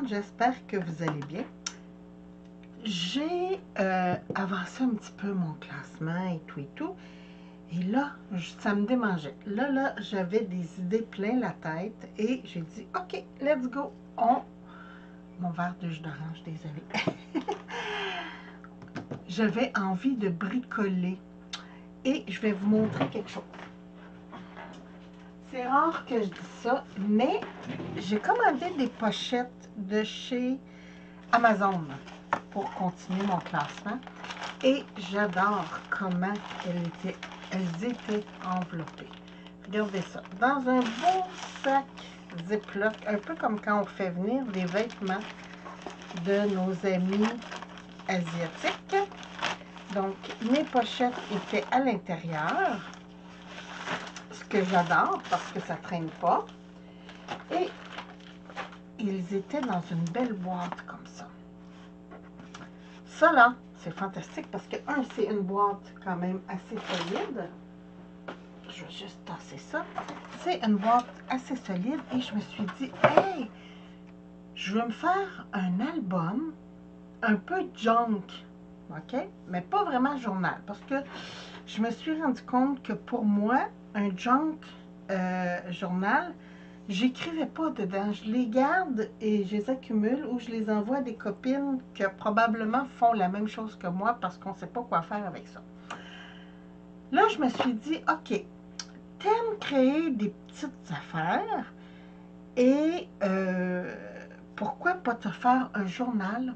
monde, j'espère que vous allez bien. J'ai avancé un petit peu mon classement et tout. Et là, ça me démangeait. Là, j'avais des idées plein la tête et j'ai dit, OK, let's go. Mon verre de jus d'orange, désolé. J'avais envie de bricoler et je vais vous montrer quelque chose. C'est rare que je dise ça, mais j'ai commandé des pochettes de chez Amazon pour continuer mon classement. Et j'adore comment elles étaient enveloppées. Regardez ça. Dans un beau sac Ziploc, un peu comme quand on fait venir des vêtements de nos amis asiatiques. Donc, mes pochettes étaient à l'intérieur. Ce que j'adore parce que ça ne traîne pas. Et ils étaient dans une belle boîte comme ça. Ça là, c'est fantastique parce que, c'est une boîte quand même assez solide. Je vais juste tasser ça. C'est une boîte assez solide et je me suis dit, hey, je veux me faire un album un peu junk, ok? Mais pas vraiment journal parce que je me suis rendu compte que pour moi, un junk journal, j'écrivais pas dedans. Je les garde et je les accumule ou je les envoie à des copines qui probablement font la même chose que moi parce qu'on ne sait pas quoi faire avec ça. Là, je me suis dit, OK, t'aimes créer des petites affaires et pourquoi pas te faire un journal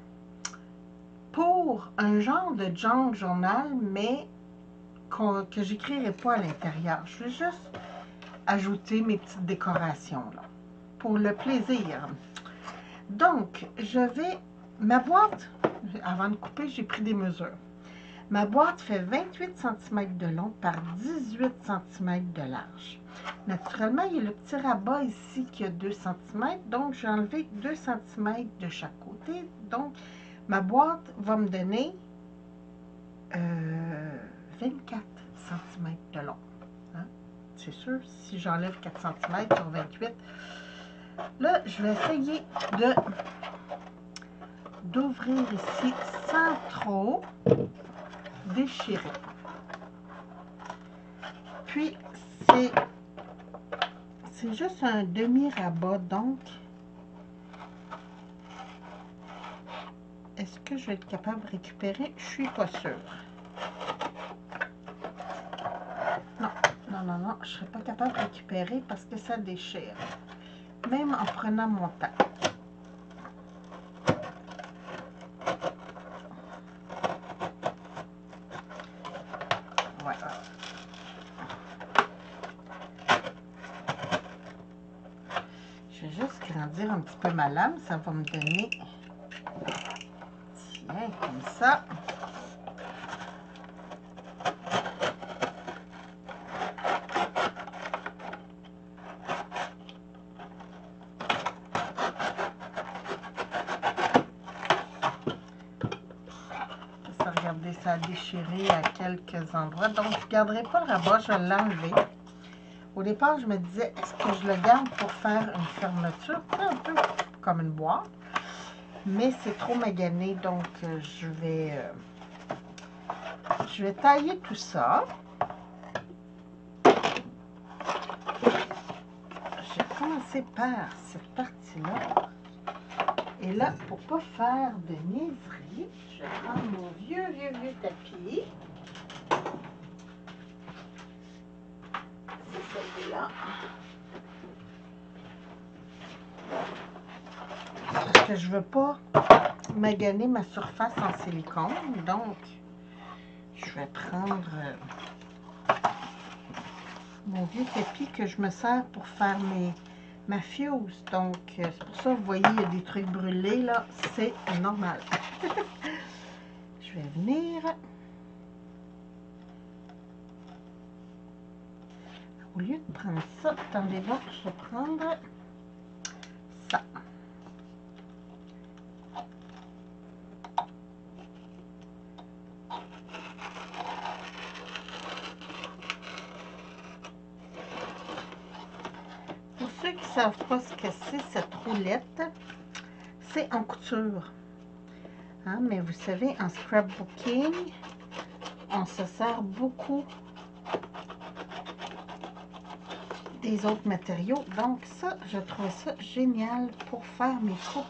pour un genre de junk journal, mais que j'écrirai pas à l'intérieur. Je vais juste ajouter mes petites décorations là, pour le plaisir. Donc, ma boîte, avant de couper, j'ai pris des mesures. Ma boîte fait 28 cm de long par 18 cm de large. Naturellement, il y a le petit rabat ici qui a 2 cm, donc j'ai enlevé 2 cm de chaque côté. Donc, ma boîte va me donner 24 cm de long. Hein? C'est sûr, si j'enlève 4 cm sur 28, là, je vais essayer d'ouvrir ici sans trop déchirer. Puis, c'est juste un demi-rabat, donc, est-ce que je vais être capable de récupérer? Je suis pas sûre. Non, je ne serai pas capable de récupérer parce que ça déchire. Même en prenant mon temps. Voilà. Je vais juste grandir un petit peu ma lame. Ça va me donner... Tiens, comme ça. Regardez, ça a déchiré à quelques endroits. Donc, je ne garderai pas le rabat, je vais l'enlever. Au départ, je me disais, est-ce que je le garde pour faire une fermeture? C'est un peu comme une boîte. Mais c'est trop magané, donc je vais tailler tout ça. J'ai commencé par cette partie-là. Et là, pour ne pas faire de niaiserie, je vais prendre mon vieux tapis. C'est celui-là. Parce que je ne veux pas maganer ma surface en silicone. Donc, je vais prendre mon vieux tapis que je me sers pour faire ma fuse. Donc, c'est pour ça, vous voyez, il y a des trucs brûlés, là. C'est normal. Je vais venir. Au lieu de prendre ça, attendez voir, je vais prendre ça. Pour ceux qui ne savent pas ce que c'est, cette roulette, c'est en couture. Hein, mais vous savez, en scrapbooking, on se sert beaucoup des autres matériaux. Donc ça, je trouve ça génial pour faire mes coupes.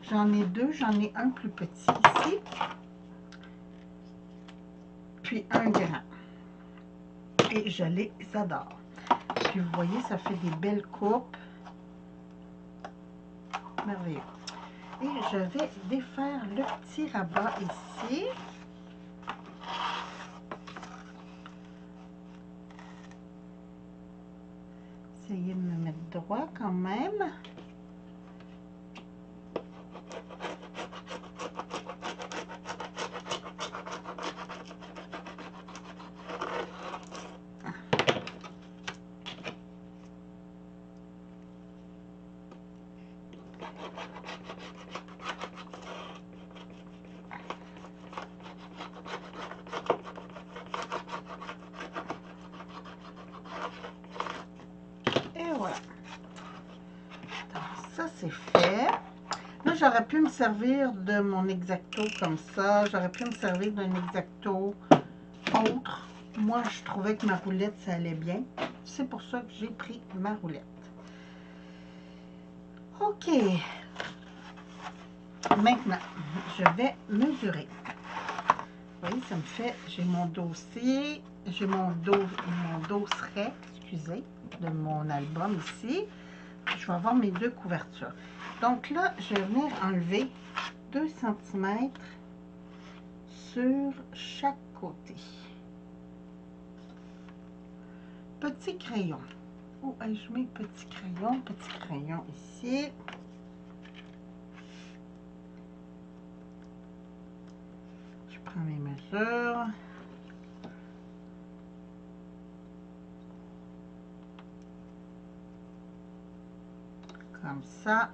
J'en ai deux, j'en ai un plus petit ici, puis un grand. Et je les adore. Puis vous voyez, ça fait des belles coupes. Merveilleux. Et je vais défaire le petit rabat ici. Essayer de me mettre droit quand même. Et voilà. Donc, ça, c'est fait. Là, j'aurais pu me servir de mon X-Acto comme ça. J'aurais pu me servir d'un X-Acto autre. Moi, je trouvais que ma roulette, ça allait bien. C'est pour ça que j'ai pris ma roulette. OK. Maintenant, je vais mesurer. Vous voyez, ça me fait... J'ai mon dossier. J'ai mon dosseret, excusez, de mon album ici. Je vais avoir mes deux couvertures. Donc là, je vais venir enlever 2 cm sur chaque côté. Petit crayon. Oh, je mets petit crayon ici. Je prends mes mesures. Comme ça.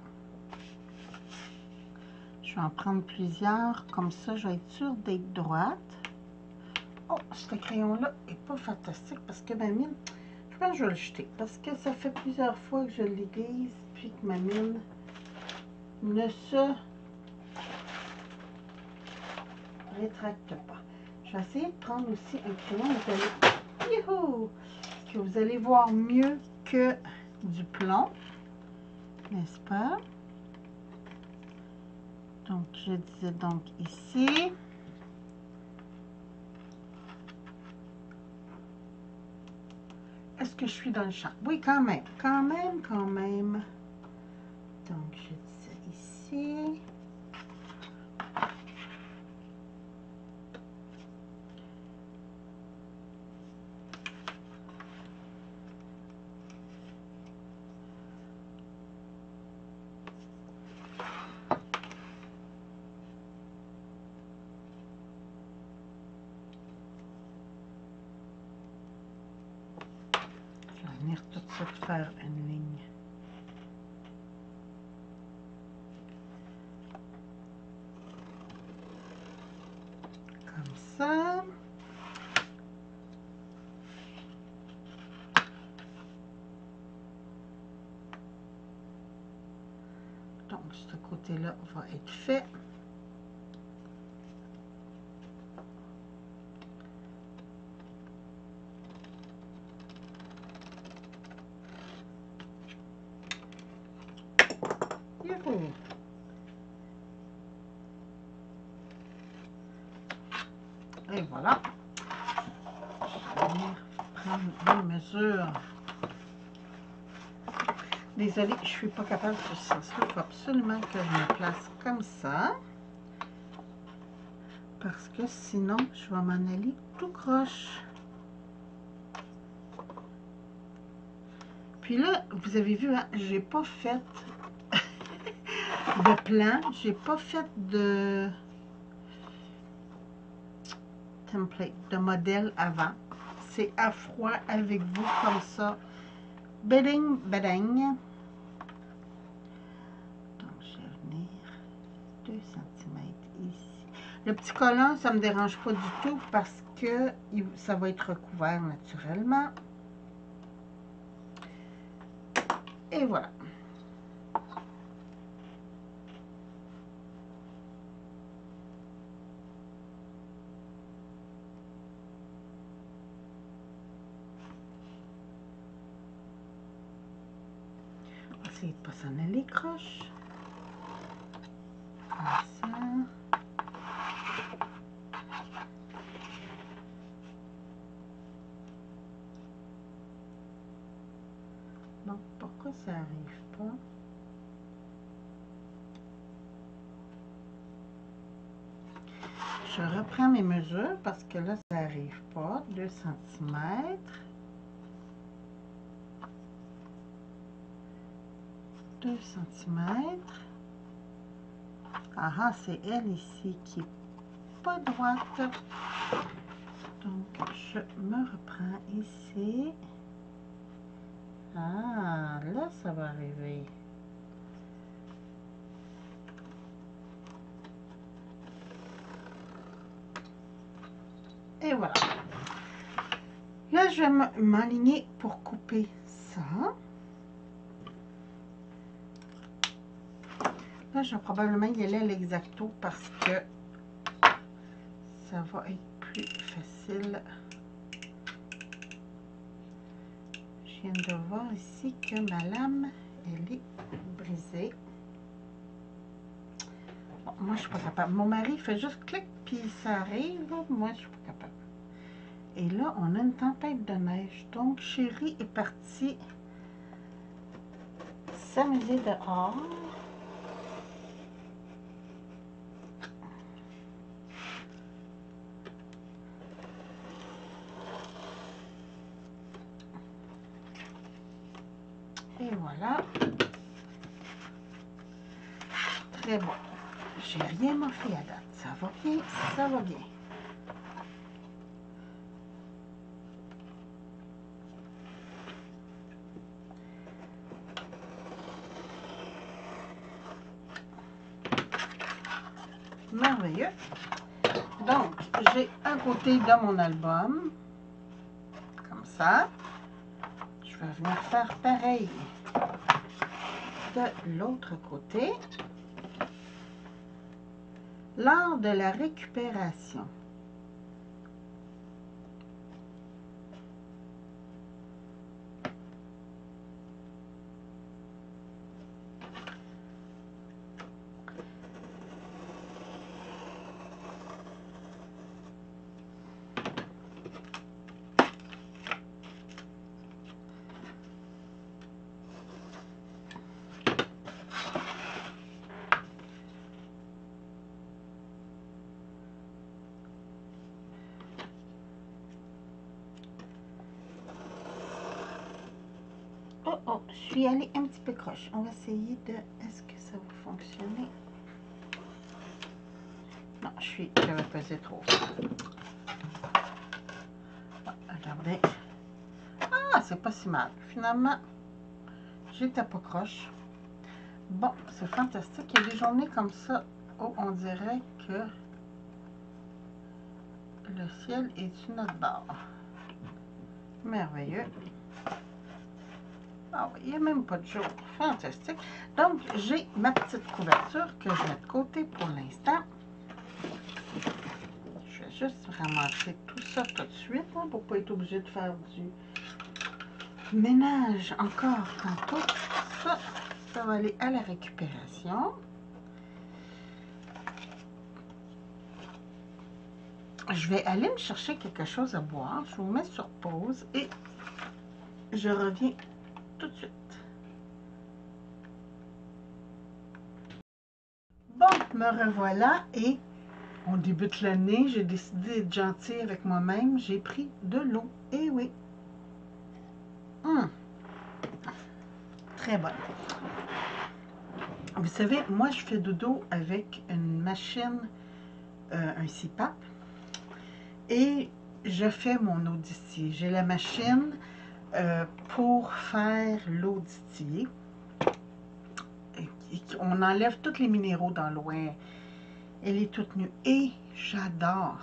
Je vais en prendre plusieurs. Comme ça, je vais être sûre d'être droite. Oh, ce crayon-là n'est pas fantastique parce que ma mine, je pense que je vais le jeter. Parce que ça fait plusieurs fois que je l'aiguise puis que ma mine ne se rétracte pas. Je vais essayer de prendre aussi un crayon que vous allez voir mieux que du plomb, n'est-ce pas? Donc, je disais donc ici. Est-ce que je suis dans le champ? Oui, quand même. Quand même. Donc, je disais ici. Je vais venir tout de suite faire une ligne. Comme ça. Donc, ce côté-là va être fait. Youhou! Et voilà. Je vais venir prendre les mesures. Désolée, je ne suis pas capable de faire ça. Il faut absolument que je me place comme ça. Parce que sinon, je vais m'en aller tout croche. Puis là, vous avez vu, hein, j'ai pas fait de plan. J'ai pas fait de template, de modèle avant. C'est à froid avec vous comme ça. Beding, beding. Donc, je vais venir 2 cm ici. Le petit collant, ça ne me dérange pas du tout parce que ça va être recouvert naturellement. Et voilà. essayer de pas s'en aller croche. Comme ça. Bon, pourquoi ça arrive pas? Je reprends mes mesures parce que là, ça n'arrive pas. 2 cm. 2 cm. Ah ah, c'est elle ici qui n'est pas droite. Donc, je me reprends ici. Ah, là, ça va arriver. Et voilà. Là, je vais m'aligner pour couper ça. Là, je vais probablement y aller à l'exacto parce que ça va être plus facile. Je viens de voir ici que ma lame, elle est brisée. Bon, moi, je ne suis pas capable. Mon mari fait juste clic, puis ça arrive. Moi, je ne suis pas capable. Et là, on a une tempête de neige. Donc, Chérie est partie s'amuser dehors. Et voilà. Très bon. J'ai rien moffé à date. Ça va bien, ça va bien. Merveilleux. Donc, j'ai un côté de mon album. Comme ça. Je vais venir faire pareil de l'autre côté. Lors de la récupération, oh, je suis allée un petit peu croche. On va essayer de... Est-ce que ça va fonctionner? Non, j'avais pesé trop. Bon, regardez. Ah, c'est pas si mal. Finalement, j'étais pas croche. Bon, c'est fantastique. Il y a des journées comme ça où on dirait que le ciel est sur notre bord. Merveilleux. Ah oui, il n'y a même pas de jour. Fantastique. Donc, j'ai ma petite couverture que je mets de côté pour l'instant. Je vais juste ramasser tout ça tout de suite hein, pour ne pas être obligé de faire du ménage encore tantôt. Ça va aller à la récupération. Je vais aller me chercher quelque chose à boire. Je vous mets sur pause et je reviens tout de suite. Bon, me revoilà et on débute l'année. J'ai décidé d'être gentille avec moi-même. J'ai pris de l'eau. Eh oui. Très bonne. Vous savez, moi, je fais dodo avec une machine, un CPAP, et je fais mon eau distillée. J'ai la machine pour faire l'eau distillée. On enlève tous les minéraux dans l'eau. Elle est toute nue. Et j'adore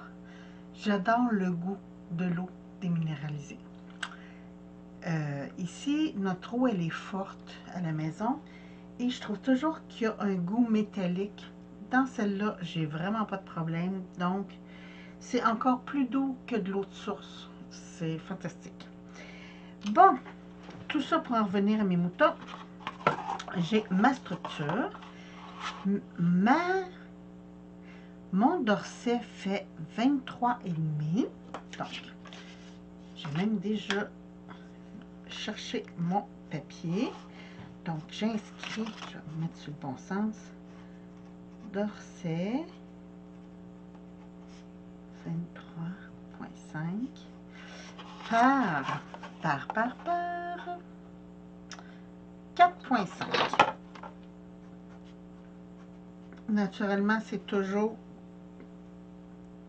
le goût de l'eau déminéralisée. Ici, notre eau, elle est forte à la maison. Et je trouve toujours qu'il y a un goût métallique. Dans celle-là, j'ai vraiment pas de problème. Donc, c'est encore plus doux que de l'eau de source. C'est fantastique. Bon, tout ça pour en revenir à mes moutons. j'ai ma structure, mon dorset fait 23,5. Donc, j'ai même déjà cherché mon papier. Donc, j'inscris, je vais mettre sur le bon sens, dorset 23,5 par 4,5. Naturellement, c'est toujours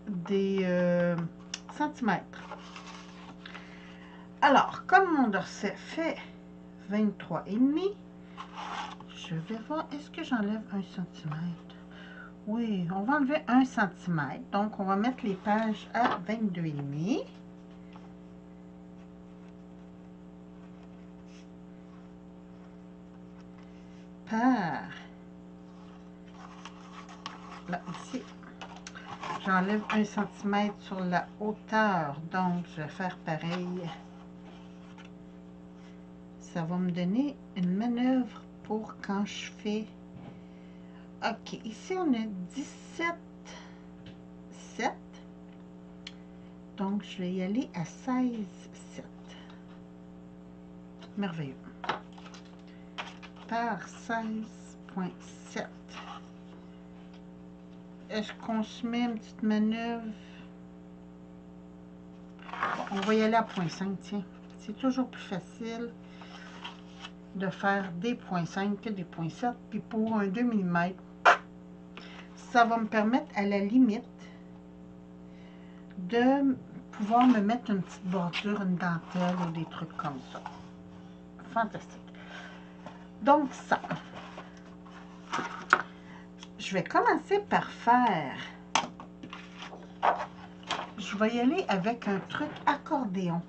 des centimètres. Alors, comme mon dorset fait 23,5, je vais voir, est-ce que j'enlève 1 centimètre? Oui, on va enlever 1 centimètre. Donc, on va mettre les pages à 22,5. Par, là, ici, j'enlève 1 centimètre sur la hauteur. Donc, je vais faire pareil. Ça va me donner une manœuvre pour quand je fais... OK, ici, on a 17,7. Donc, je vais y aller à 16,7. Merveilleux. Par 16,7. Est-ce qu'on se met une petite manœuvre? Bon, on va y aller à 0,5, tiens. C'est toujours plus facile de faire des 0,5 que des 0,7. Puis pour un 2 mm, ça va me permettre à la limite de pouvoir me mettre une petite bordure, une dentelle ou des trucs comme ça. Fantastique. Donc ça, je vais commencer par faire, je vais y aller avec un truc accordéon.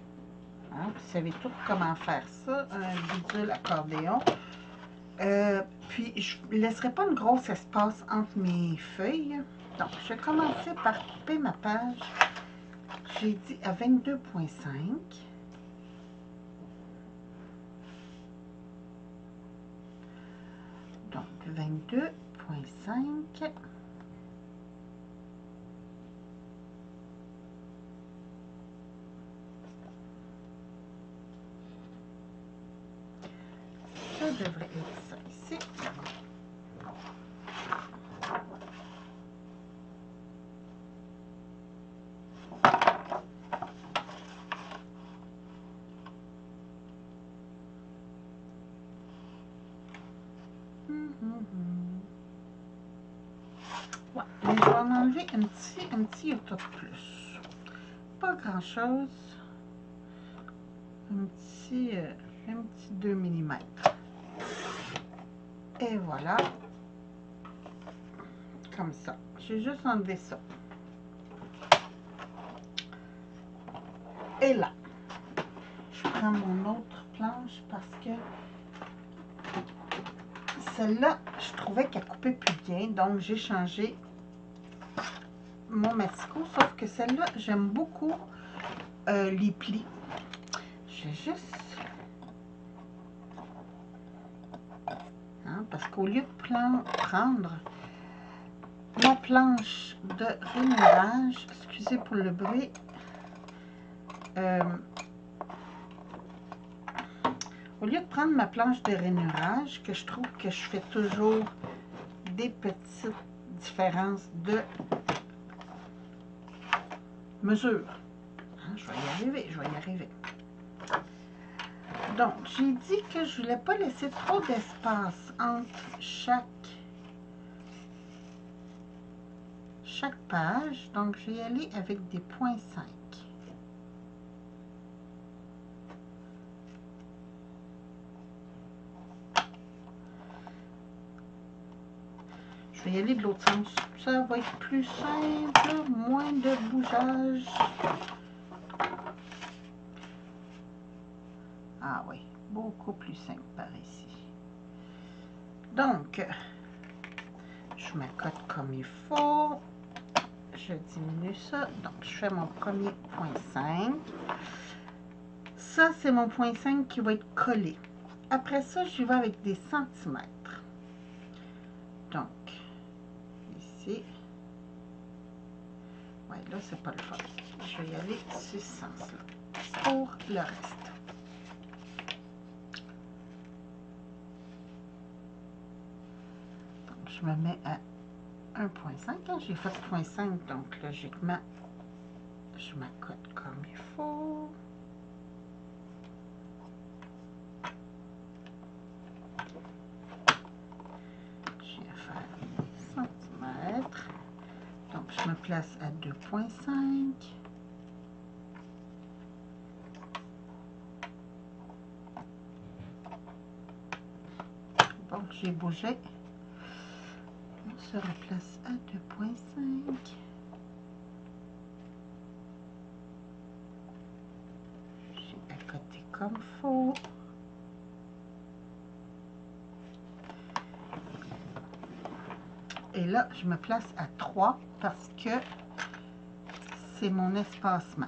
Hein, vous savez tout comment faire ça, un bidule accordéon. Puis je ne laisserai pas un gros espace entre mes feuilles. Donc, je vais commencer par couper ma page. J'ai dit à 22,5. Donc, 22,5. Ça devrait être ça ici. Ouais, mais je vais en enlever un petit auto de plus. Pas grand chose. Un petit 2 mm. Et voilà. Comme ça. J'ai juste enlevé ça. Et là, je prends mon autre planche parce que celle-là, je trouvais qu'elle coupait plus bien. Donc, j'ai changé mon Matico. Sauf que celle-là, j'aime beaucoup les plis. Je vais juste... Hein, parce qu'au lieu de prendre ma planche de rainurage, excusez pour le bruit, au lieu de prendre ma planche de rainurage, que je trouve que je fais toujours des petites différences de mesure. Hein, je vais y arriver, je vais y arriver. Donc, j'ai dit que je ne voulais pas laisser trop d'espace entre chaque page. Donc, je vais y aller avec des points 5. Je vais y aller de l'autre sens. Ça va être plus simple, moins de bougeage. Ah oui, beaucoup plus simple par ici. Donc, je m'accote comme il faut. Je diminue ça. Donc, je fais mon premier point 5. Ça, c'est mon point 5 qui va être collé. Après ça, j'y vais avec des centimètres. Donc, ici. Ouais, là, c'est pas le fun. Je vais y aller sur ce sens-là. Pour le reste. Donc, je me mets à 1,5. Hein? J'ai fait 0,5, donc logiquement, je m'accote comme il faut. J'ai à faire des centimètres. Donc, je me place à 2,5. Bon, j'ai bougé. On se replace à 2,5. J'ai accoté comme il faut. Et là, je me place à 3 parce que c'est mon espacement.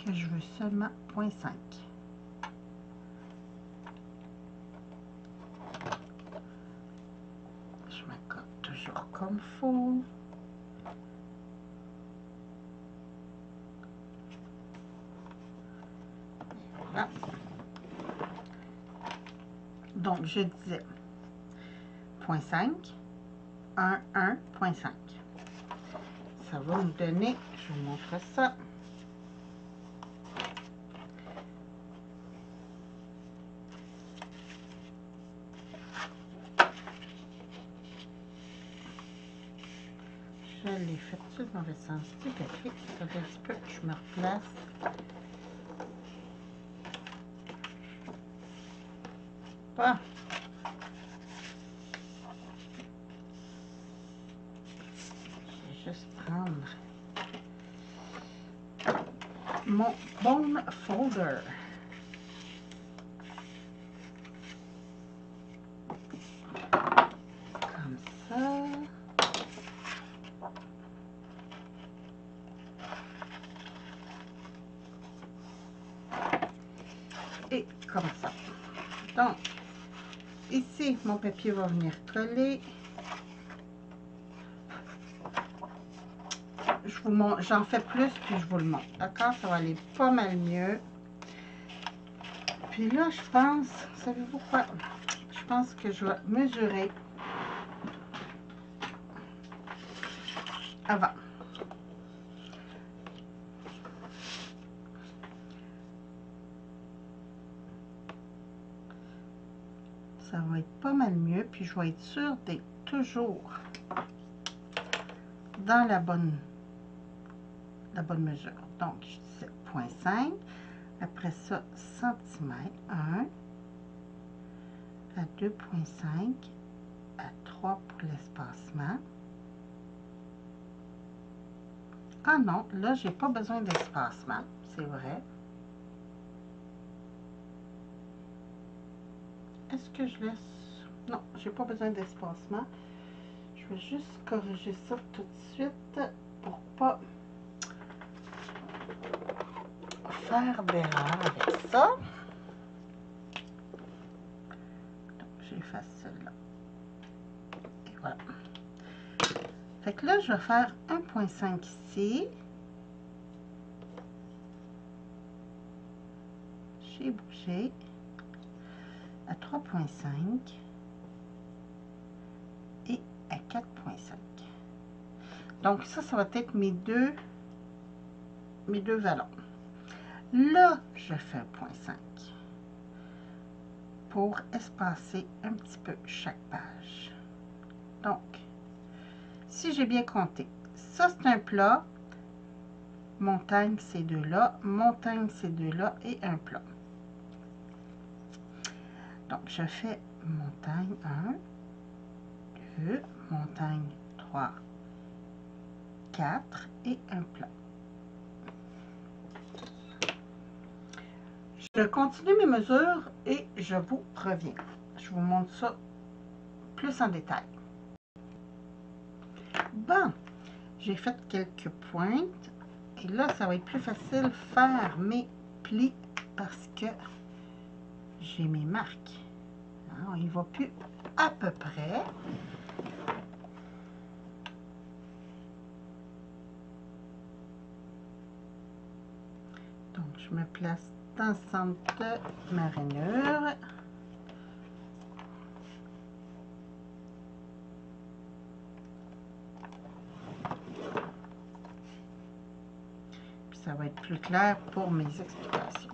Que je veux seulement 0,5. Je m'accote toujours comme il faut. Et voilà. Donc, je disais 0,5, 1, 1,5. Ça va nous donner, je vous montre ça. Je l'ai fait sur le mauvais sens du papier. Ça fait un petit peu que je me replace. Bon. Je vais juste prendre mon bone folder. Comme ça. Et comme ça. Donc, ici, mon papier va venir coller. Je vous montre, j'en fais plus, puis je vous le montre. D'accord? Ça va aller pas mal mieux. Puis là, je pense, savez-vous quoi? Je pense que je vais mesurer avant. Ça va être pas mal mieux, puis je vais être sûre d'être toujours dans la bonne mesure. Donc, je disais 0,5. Après ça, centimètres, 1, à 2,5, à 3 pour l'espacement. Ah non, là, j'ai pas besoin d'espacement, c'est vrai. Est-ce que je laisse... Non, j'ai pas besoin d'espacement. Je vais juste corriger ça tout de suite pour pas faire d'erreur avec ça. Donc, j'efface celle-là. Et voilà. Fait que là, je vais faire 1,5 ici. J'ai bougé à 3,5 et à 4,5. Donc ça va être mes deux vallons. Là, je fais 1,5 pour espacer un petit peu chaque page. Donc, si j'ai bien compté, ça c'est un plat, montagne ces deux-là, montagne ces deux-là et un plat. Donc, je fais montagne 1, 2, montagne 3, 4 et un plat. Je continue mes mesures et je vous reviens. Je vous montre ça plus en détail. Bon, j'ai fait quelques pointes et là, ça va être plus facile de faire mes plis parce que j'ai mes marques. Hein, on y va plus à peu près. Donc, je me place dans le centre de ma rainure. Puis ça va être plus clair pour mes explications.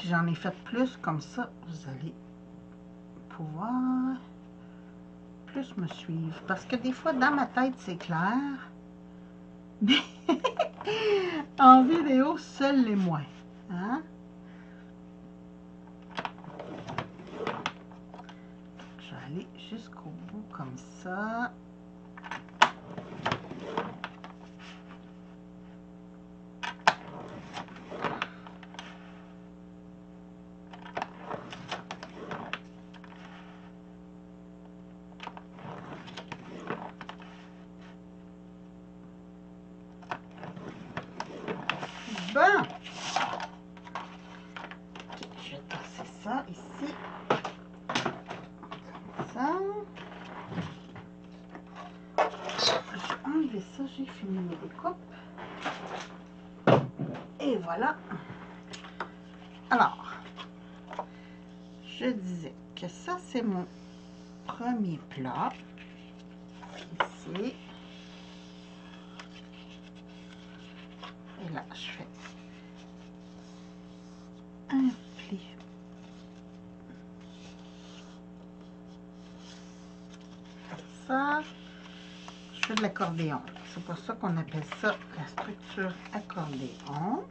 J'en ai fait plus comme ça, vous allez pouvoir plus me suivre. Parce que des fois, dans ma tête, c'est clair. Mais en vidéo, seuls les moins. Hein? Je vais aller jusqu'au bout comme ça. Bon, je vais passer ça ici, comme ça. Je vais enlever ça, j'ai fini mes découpes. Et voilà. Alors, je disais que ça, c'est mon premier plat. Ici. Et là, je fais un pli. Ça, je fais de l'accordéon. C'est pour ça qu'on appelle ça la structure accordéon.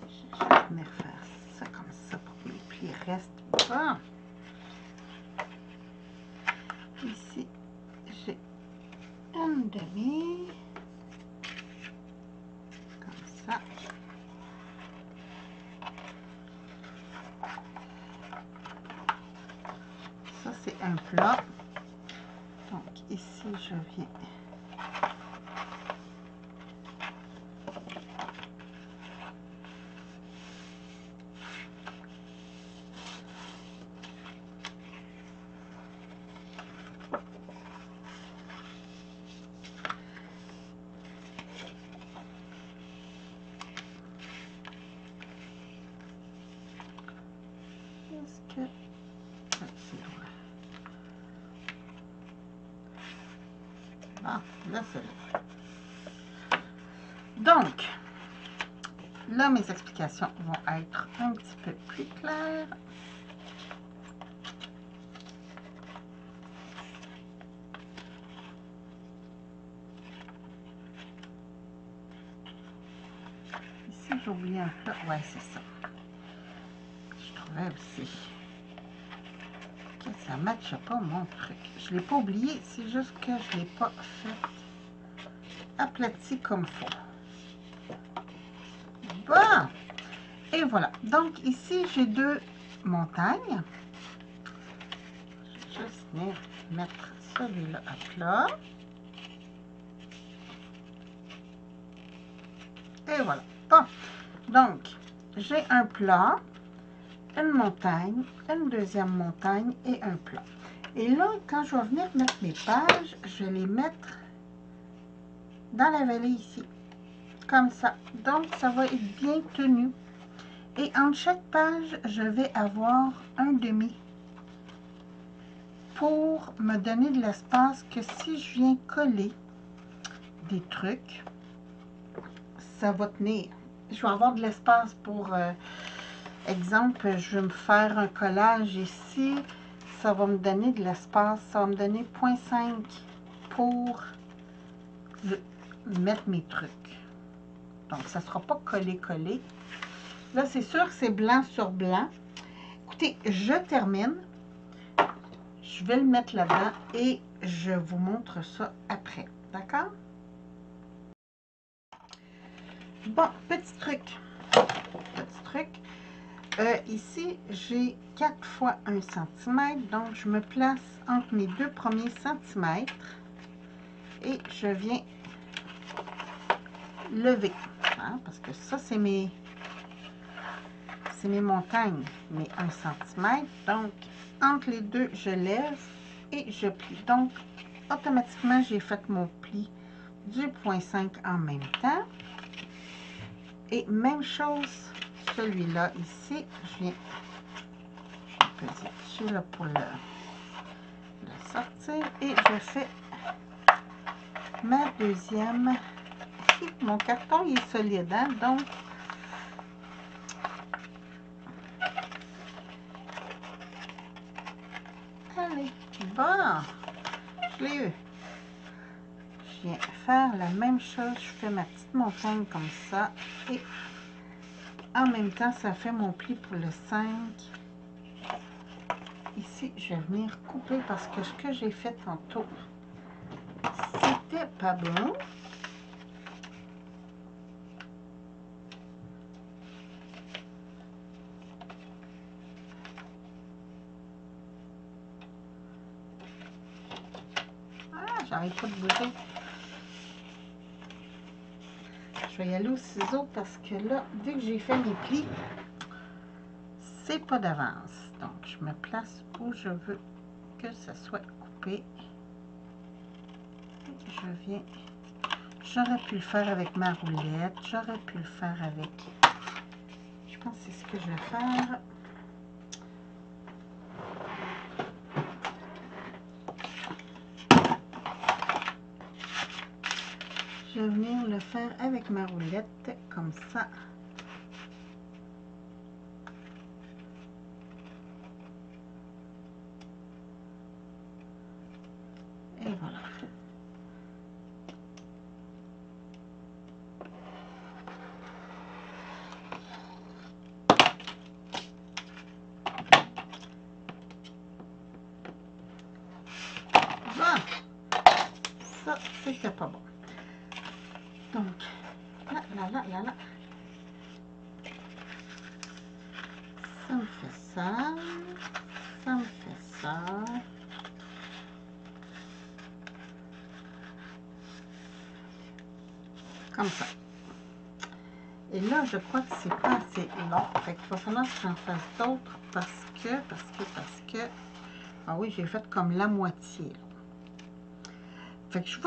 Je vais venir faire ça comme ça pour que mes plis restent bas. Ici, j'ai une demi. Comme ça. Ça, c'est un plat. Donc, ici, je viens est-ce que... c'est loin. Ah, là, c'est là. Donc, là, mes explications vont être un petit peu plus claires. Ici, j'ai oublié un plat. Ouais, c'est ça. Je trouvais aussi que ça ne matche pas mon truc. Je ne l'ai pas oublié, c'est juste que je ne l'ai pas fait aplati comme il faut. Bon! Et voilà. Donc, ici, j'ai deux montagnes. Je vais juste venir mettre celui-là à plat. Et voilà. Bon. Donc, j'ai un plat, une montagne, une deuxième montagne et un plat. Et là, quand je vais venir mettre mes pages, je vais les mettre dans la vallée ici. Comme ça. Donc, ça va être bien tenu. Et entre chaque page, je vais avoir un demi pour me donner de l'espace que si je viens coller des trucs, ça va tenir. Je vais avoir de l'espace pour, exemple, je vais me faire un collage ici, ça va me donner de l'espace, ça va me donner 0,5 pour mettre mes trucs. Donc, ça ne sera pas collé-collé. Là, c'est sûr que c'est blanc sur blanc. Écoutez, je termine. Je je vais le mettre là-dedans et je vous montre ça après. D'accord? Bon, petit truc. Petit truc. Ici, j'ai 4 fois 1 cm. Donc, je me place entre mes deux premiers centimètres et je viens lever. Hein, parce que ça, c'est mes montagnes, mes 1 cm. Donc, entre les deux, je lève et je plie. Donc, automatiquement, j'ai fait mon pli du 0,5 en même temps. Et même chose, celui-là ici, je viens peser dessus là, pour le sortir. Et je fais ma deuxième. Ici, mon carton il est solide, hein, donc allez, bon, je l'ai eu. Je viens faire la même chose, je fais ma petite montagne comme ça et en même temps ça fait mon pli pour le 5. Ici je vais venir couper parce que ce que j'ai fait tantôt c'était pas bon. Ah, j'arrive pas de bouger. Je vais y aller au ciseau parce que là, dès que j'ai fait mes plis, c'est pas d'avance. Donc, je me place où je veux que ça soit coupé. Je viens. J'aurais pu le faire avec ma roulette. J'aurais pu le faire avec. Je pense que c'est ce que je vais faire. Je vais venir le faire avec ma roulette, comme ça. Et voilà. Voilà. Ça, c'était pas bon. Donc, là. Ça me fait ça. Ça me fait ça. Comme ça. Et là, je crois que c'est pas assez long. Fait qu'il va falloir que j'en fasse d'autres parce que... Ah oui, j'ai fait comme la moitié. Là. Fait que je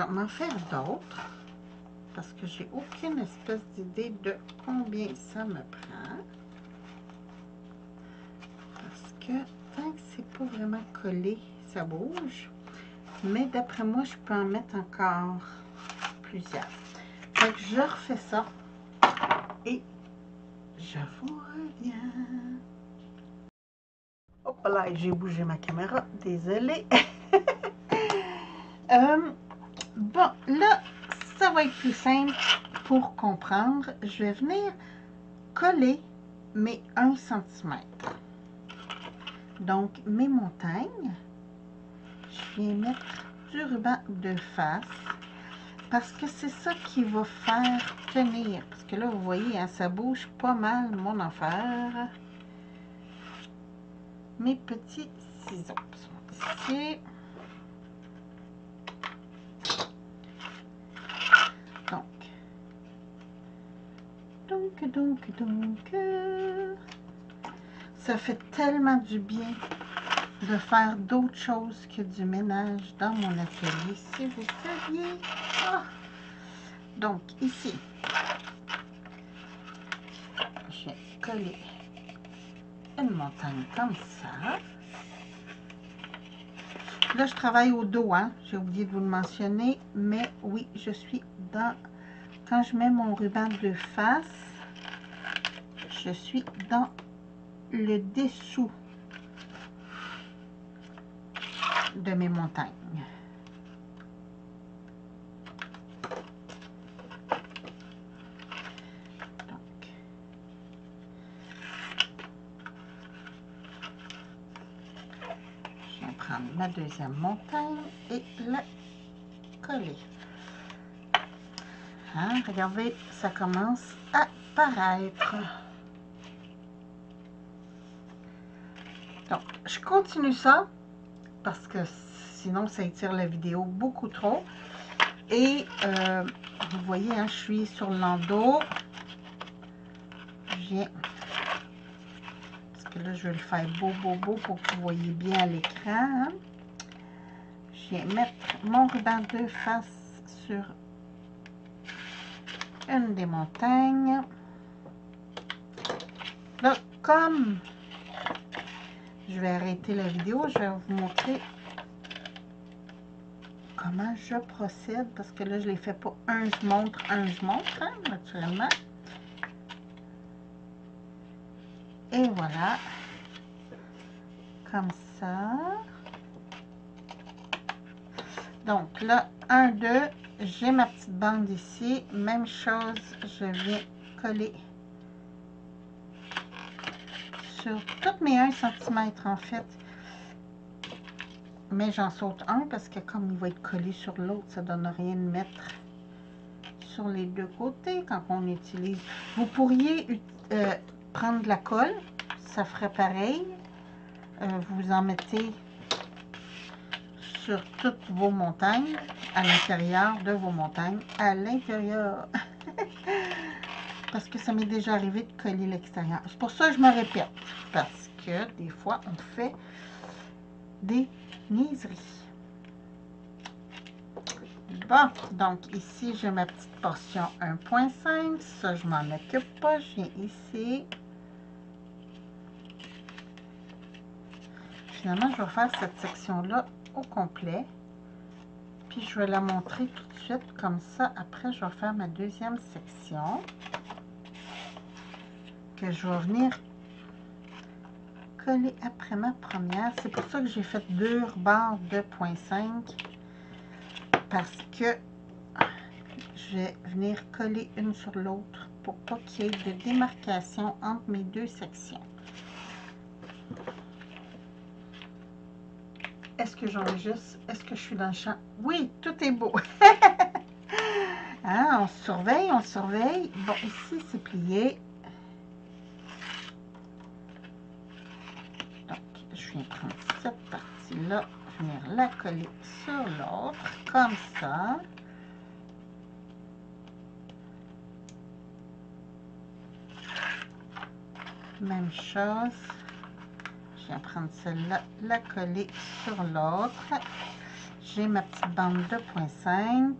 vais m'en faire d'autres. Parce que j'ai aucune espèce d'idée de combien ça me prend. Parce que tant que c'est pas vraiment collé, ça bouge. Mais d'après moi, je peux en mettre encore plusieurs. Fait que je refais ça. Et je vous reviens. Hop là, j'ai bougé ma caméra. Désolée. Bon, là, ça va être plus simple pour comprendre. Je vais venir coller mes 1 cm. Donc, mes montagnes, je viens mettre du ruban de face parce que c'est ça qui va faire tenir. Parce que là, vous voyez, hein, ça bouge pas mal mon affaire. Mes petits ciseaux sont ici. Donc, ça fait tellement du bien de faire d'autres choses que du ménage dans mon atelier, si vous saviez. Ah. Donc, ici, je vais coller une montagne comme ça. Là, je travaille au dos, hein. J'ai oublié de vous le mentionner, mais oui, je suis dans... Quand je mets mon ruban de face, je suis dans le dessous de mes montagnes. Donc, prendre ma deuxième montagne et la coller. Hein, regardez, ça commence à paraître. Donc, je continue ça parce que sinon, ça étire la vidéo beaucoup trop. Et vous voyez, hein, je suis sur le landau. Je viens... Parce que là, je vais le faire beau pour que vous voyez bien à l'écran. Hein. Je viens mettre mon ruban de face sur une des montagnes. Là, comme je vais arrêter la vidéo, je vais vous montrer comment je procède. Parce que là, je ne les fais pas un, je montre, hein, naturellement. Et voilà. Comme ça. Donc là, 1, 2, j'ai ma petite bande ici. Même chose, je viens coller sur toutes mes 1 cm en fait. Mais j'en saute un parce que comme il va être collé sur l'autre, ça ne donne rien de mettre sur les deux côtés quand on utilise. Vous pourriez prendre de la colle, ça ferait pareil. Vous en mettez sur toutes vos montagnes, à l'intérieur de vos montagnes, à l'intérieur. Parce que ça m'est déjà arrivé de coller l'extérieur. C'est pour ça que je me répète, parce que des fois, on fait des niaiseries. Bon, donc ici, j'ai ma petite portion 1.5. Ça, je m'en occupe pas. Je viens ici. Finalement, je vais faire cette section-là au complet. Puis, je vais la montrer tout de suite. Comme ça, après, je vais faire ma deuxième section. Que je vais venir coller après ma première. C'est pour ça que j'ai fait 2 rebords de 2.5. Parce que je vais venir coller une sur l'autre pour pas qu'il y ait de démarcation entre mes deux sections. Est-ce que j'enregistre? Est-ce que je suis dans le champ? Oui, tout est beau. Hein, on surveille, on surveille. Bon, ici, c'est plié. Donc, je viens prendre cette partie-là, venir la coller sur l'autre, comme ça. Même chose. Je viens prendre celle-là, la coller sur l'autre. J'ai ma petite bande 2.5.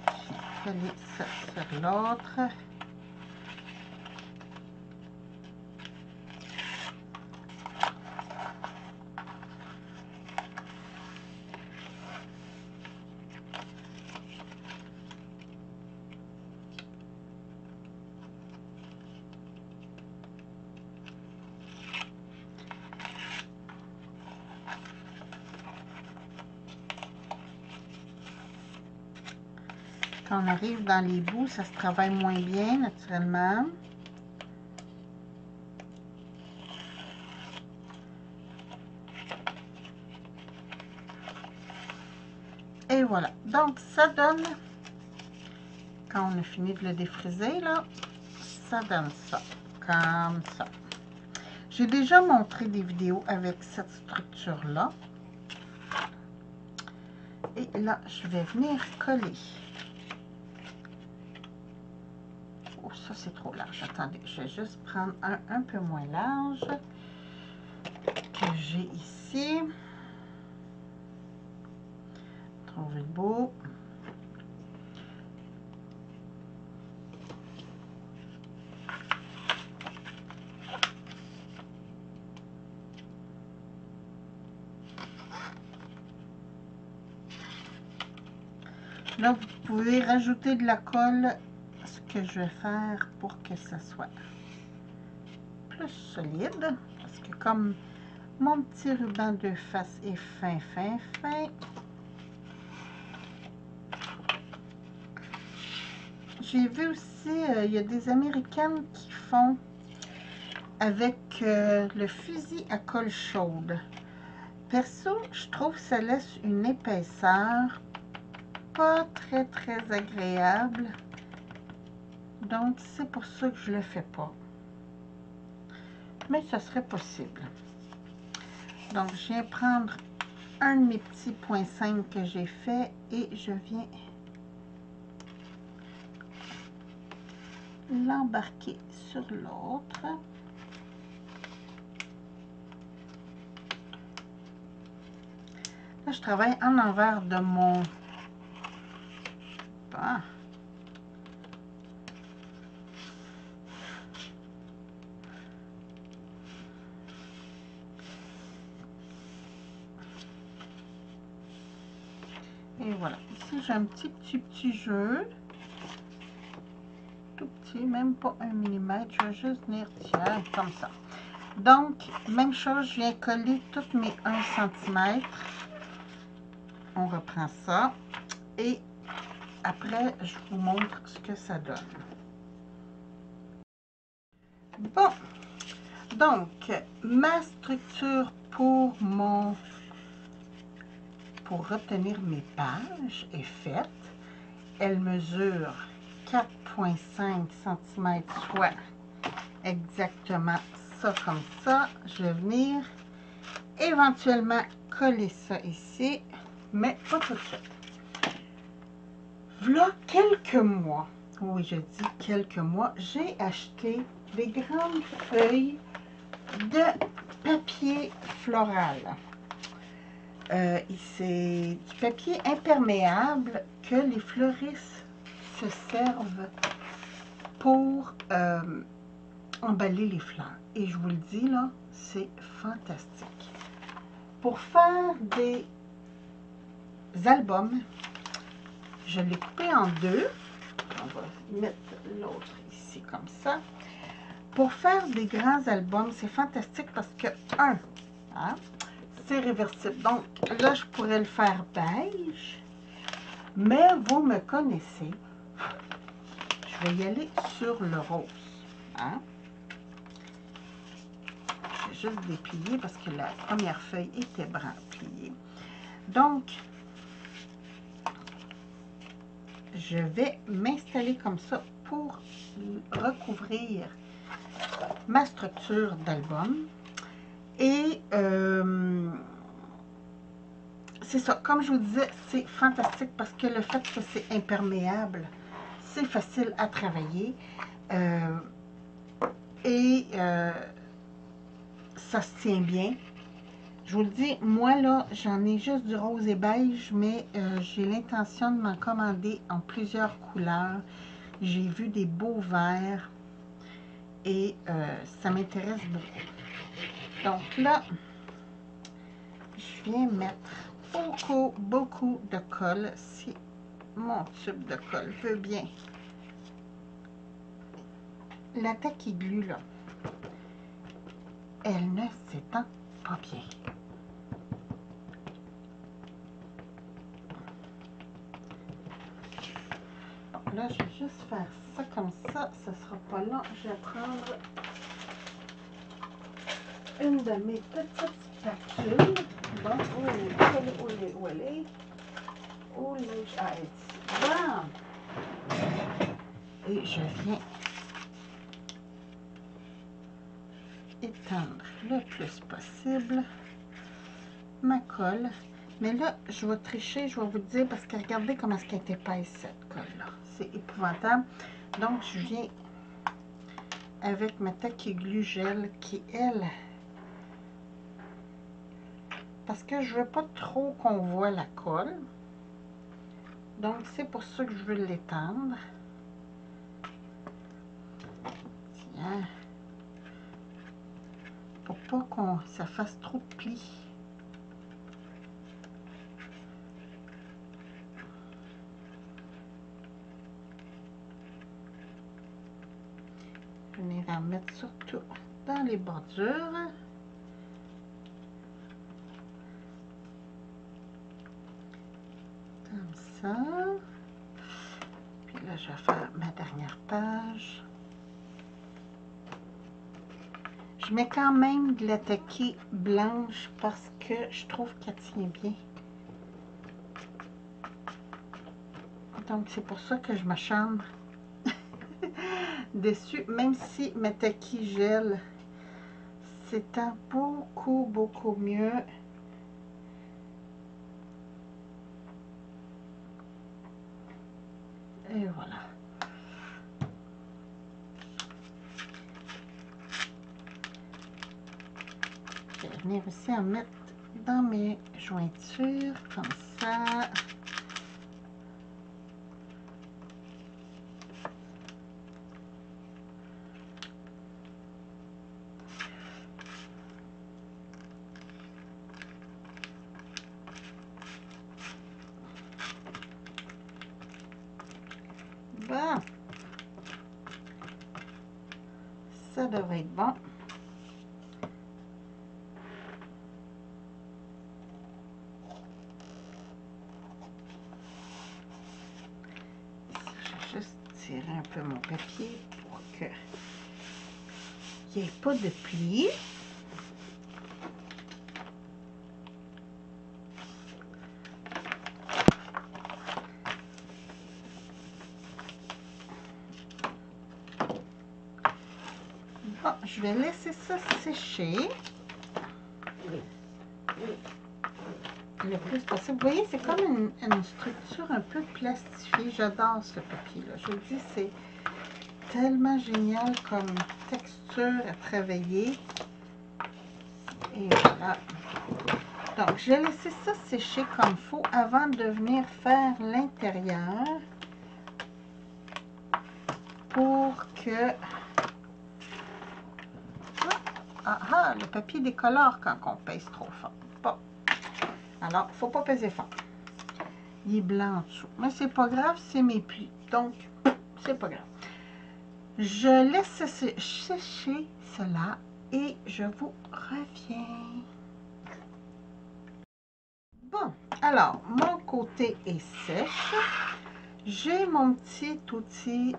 Je viens coller ça sur l'autre. Quand on arrive dans les bouts, ça se travaille moins bien, naturellement. Et voilà. Donc, ça donne, quand on a fini de le défriser, là, ça donne ça, comme ça. J'ai déjà montré des vidéos avec cette structure-là. Et là, je vais venir coller. Oh, ça, c'est trop large. Attendez, je vais juste prendre un peu moins large que j'ai ici. Trouvez le beau. Là, vous pouvez rajouter de la colle, ce que je vais faire pour que ça soit plus solide. Parce que comme mon petit ruban de face est fin, j'ai vu aussi, il y a des Américaines qui font avec le fusil à colle chaude. Perso, je trouve que ça laisse une épaisseur pas très agréable. Donc, c'est pour ça que je le fais pas. Mais ça serait possible. Donc, je viens prendre un de mes petits points 5 que j'ai fait et je viens l'embarquer sur l'autre. Là, je travaille en envers de mon... Ah. Et voilà. Ici, j'ai un petit jeu. Tout petit, même pas 1 mm. Je vais juste venir tirer comme ça. Donc, même chose, je viens coller toutes mes 1 cm. On reprend ça. Et après, je vous montre ce que ça donne. Bon. Donc, ma structure pour obtenir mes pages est faite. Elle mesure 4,5 cm, soit exactement ça comme ça. Je vais venir éventuellement coller ça ici, mais pas tout de suite. Voilà quelques mois, oui je dis quelques mois, j'ai acheté des grandes feuilles de papier floral. C'est du papier imperméable que les fleuristes se servent pour emballer les fleurs. Et je vous le dis là, c'est fantastique. Pour faire des albums, je l'ai coupé en deux. On va mettre l'autre ici comme ça. Pour faire des grands albums, c'est fantastique parce que, hein, c'est réversible. Donc là, je pourrais le faire beige, mais vous me connaissez. Je vais y aller sur le rose. Hein? Je vais juste déplier parce que la première feuille était brun pliée. Donc, je vais m'installer comme ça pour recouvrir ma structure d'album. Et c'est ça, comme je vous disais, c'est fantastique parce que le fait que c'est imperméable, c'est facile à travailler. Ça se tient bien. Je vous le dis, moi là, j'en ai juste du rose et beige, mais j'ai l'intention de m'en commander en plusieurs couleurs. J'ai vu des beaux verts et ça m'intéresse beaucoup. Donc là, je viens mettre beaucoup de colle, si mon tube de colle veut bien. La tacky glue là, elle ne s'étend pas bien. Bon, là, je vais juste faire ça comme ça, ça sera pas long. Je vais prendre une de mes petites spatules. Bon, où elle est? Où est-ce? Bon. Et je viens étendre le plus possible ma colle. Mais là, je vais tricher, je vais vous dire, parce que regardez comment est-ce qu'elle est épaisse, cette colle-là. C'est épouvantable. Donc, je viens avec ma tacky glue gel qui, elle, parce que je veux pas trop qu'on voit la colle. Donc, c'est pour ça que je veux l'étendre. Tiens. Pour pas qu'on ça fasse trop de plis. Je vais venir en mettre surtout dans les bordures. Comme ça. Puis là, je vais faire ma dernière page. Je mets quand même de la taquille blanche parce que je trouve qu'elle tient bien. Donc, c'est pour ça que je m'acharne dessus. Même si ma taquille gèle, c'est un beaucoup mieux. Et voilà. Je vais venir aussi en mettre dans mes jointures, comme ça. Bon. Ça devrait être bon. Je vais juste tirer un peu mon papier pour que il n'y ait pas de plis. Bon, je vais laisser ça sécher le plus possible. Vous voyez, c'est comme une structure un peu plastifiée. J'adore ce papier-là. Je vous dis, c'est tellement génial comme texture à travailler. Et voilà. Donc, je vais laisser ça sécher comme il faut avant de venir faire l'intérieur pour que... le papier décolore quand on pèse trop fort. Bon. Alors, il ne faut pas peser fort. Il est blanc en dessous. Mais c'est pas grave, c'est mes plis. Donc, c'est pas grave. Je laisse sécher cela et je vous reviens. Bon, alors, mon côté est sèche. J'ai mon petit outil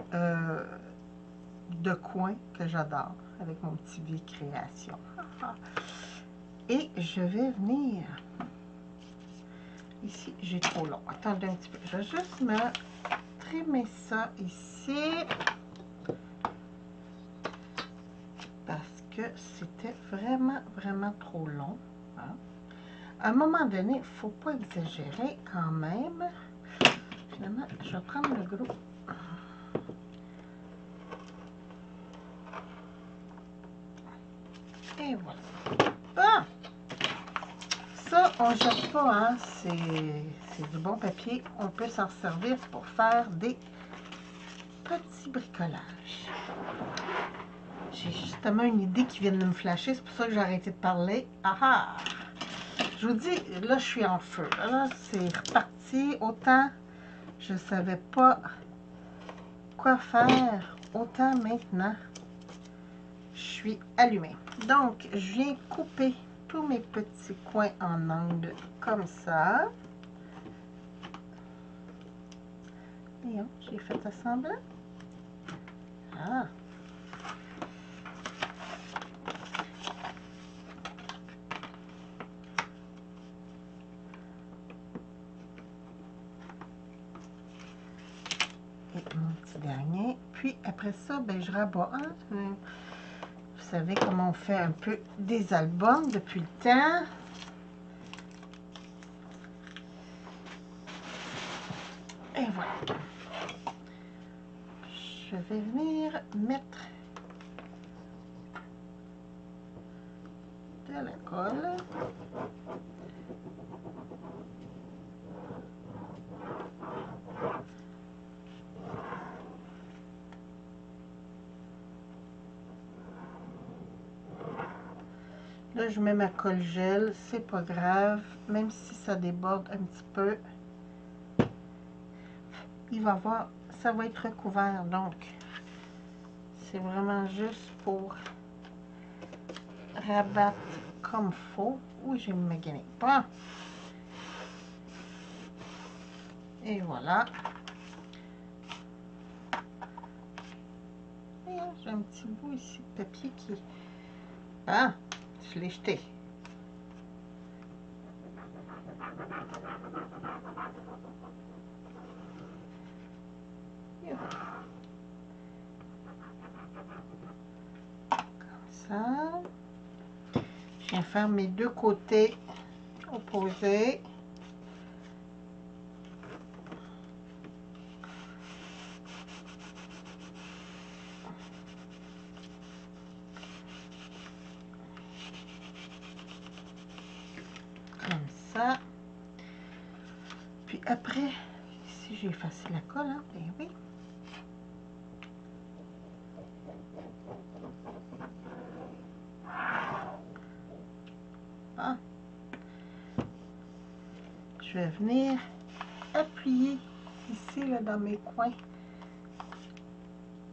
de coin que j'adore avec mon petit Vie Création. Et je vais venir... Ici, j'ai trop long. Attendez un petit peu. Je vais juste me trimer ça ici. Parce que c'était vraiment trop long. Hein? À un moment donné, il ne faut pas exagérer quand même. Finalement, je vais prendre le gros. Et voilà. Ah! Ça, on ne jette pas, hein? C'est du bon papier. On peut s'en servir pour faire des petits bricolages. J'ai justement une idée qui vient de me flasher. C'est pour ça que j'ai arrêté de parler. Ah ah! Je vous dis, là, je suis en feu. Là, c'est reparti. Autant je ne savais pas quoi faire, autant maintenant, je suis allumée. Donc, je viens couper tous mes petits coins en angle comme ça. Voyons, j'ai fait ça semblant. Ah! Et mon petit dernier. Puis après ça, ben, je rabats. Hein? Vous savez comment on fait un peu des albums depuis le temps. Et voilà. Je vais venir mettre de la colle. Là, je mets ma colle gel, c'est pas grave, même si ça déborde un petit peu. Il va voir, ça va être recouvert, donc c'est vraiment juste pour rabattre comme faut. Oui, j'ai magané pas. Et voilà. J'ai un petit bout ici de papier qui est Ah, je l'ai jeté. Comme ça. Je viens faire mes deux côtés opposés. Comme ça. Puis après, ici j'ai effacé la colle, hein? Ben oui. Ah. Je vais venir appuyer ici là, dans mes coins.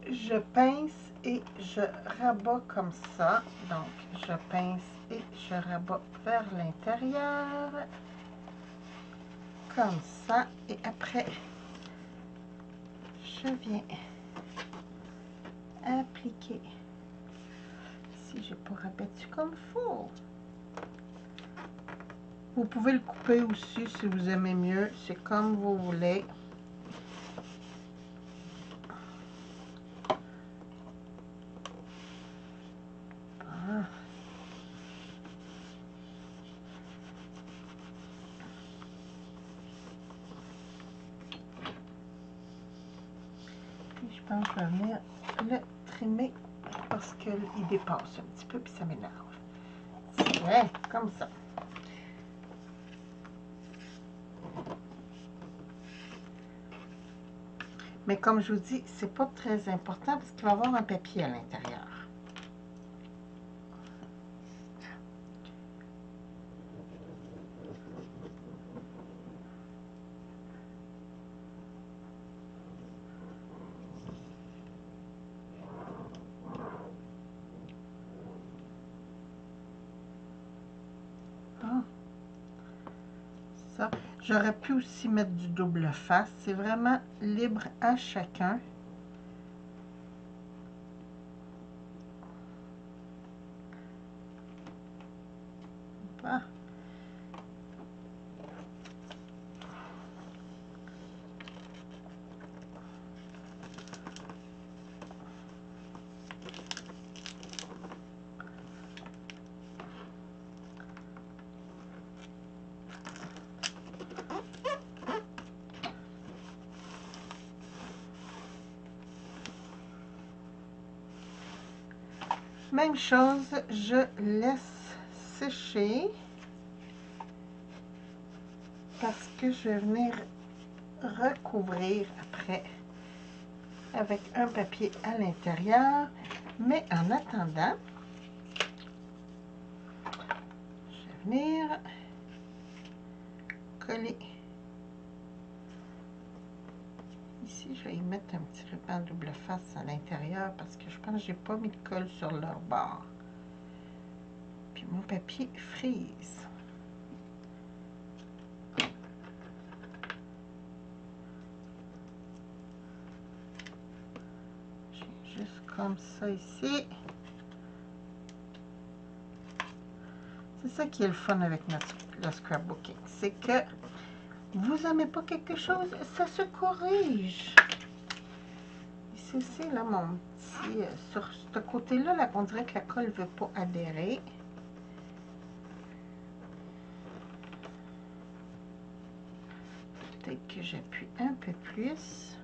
Je pince et je rabats comme ça. Donc, je pince et je rabats vers l'intérieur. Comme ça. Et après, je viens appliquer. Si j'ai pas rabattu comme il faut. Vous pouvez le couper aussi si vous aimez mieux. C'est comme vous voulez. Ah. Et je pense que je vais venir le trimer parce qu'il dépasse un petit peu puis ça m'énerve. Ouais, comme ça. Mais comme je vous dis, c'est pas très important parce qu'il va y avoir un papier à l'intérieur. Ça. J'aurais pu aussi mettre du double face. C'est vraiment libre à chacun. Ah. Même chose, je laisse sécher parce que je vais venir recouvrir après avec un papier à l'intérieur. Mais en attendant, je vais venir coller. Ici, je vais y mettre un petit ruban double face à l'intérieur parce que je pense que j'ai pas mis de colle sur leur bord. Puis mon papier frise. J'ai juste comme ça ici. C'est ça qui est le fun avec le scrapbooking. C'est que vous n'aimez pas quelque chose, ça se corrige. Ici aussi, là, mon petit... sur ce côté-là, là, on dirait que la colle ne veut pas adhérer. Peut-être que j'appuie un peu plus.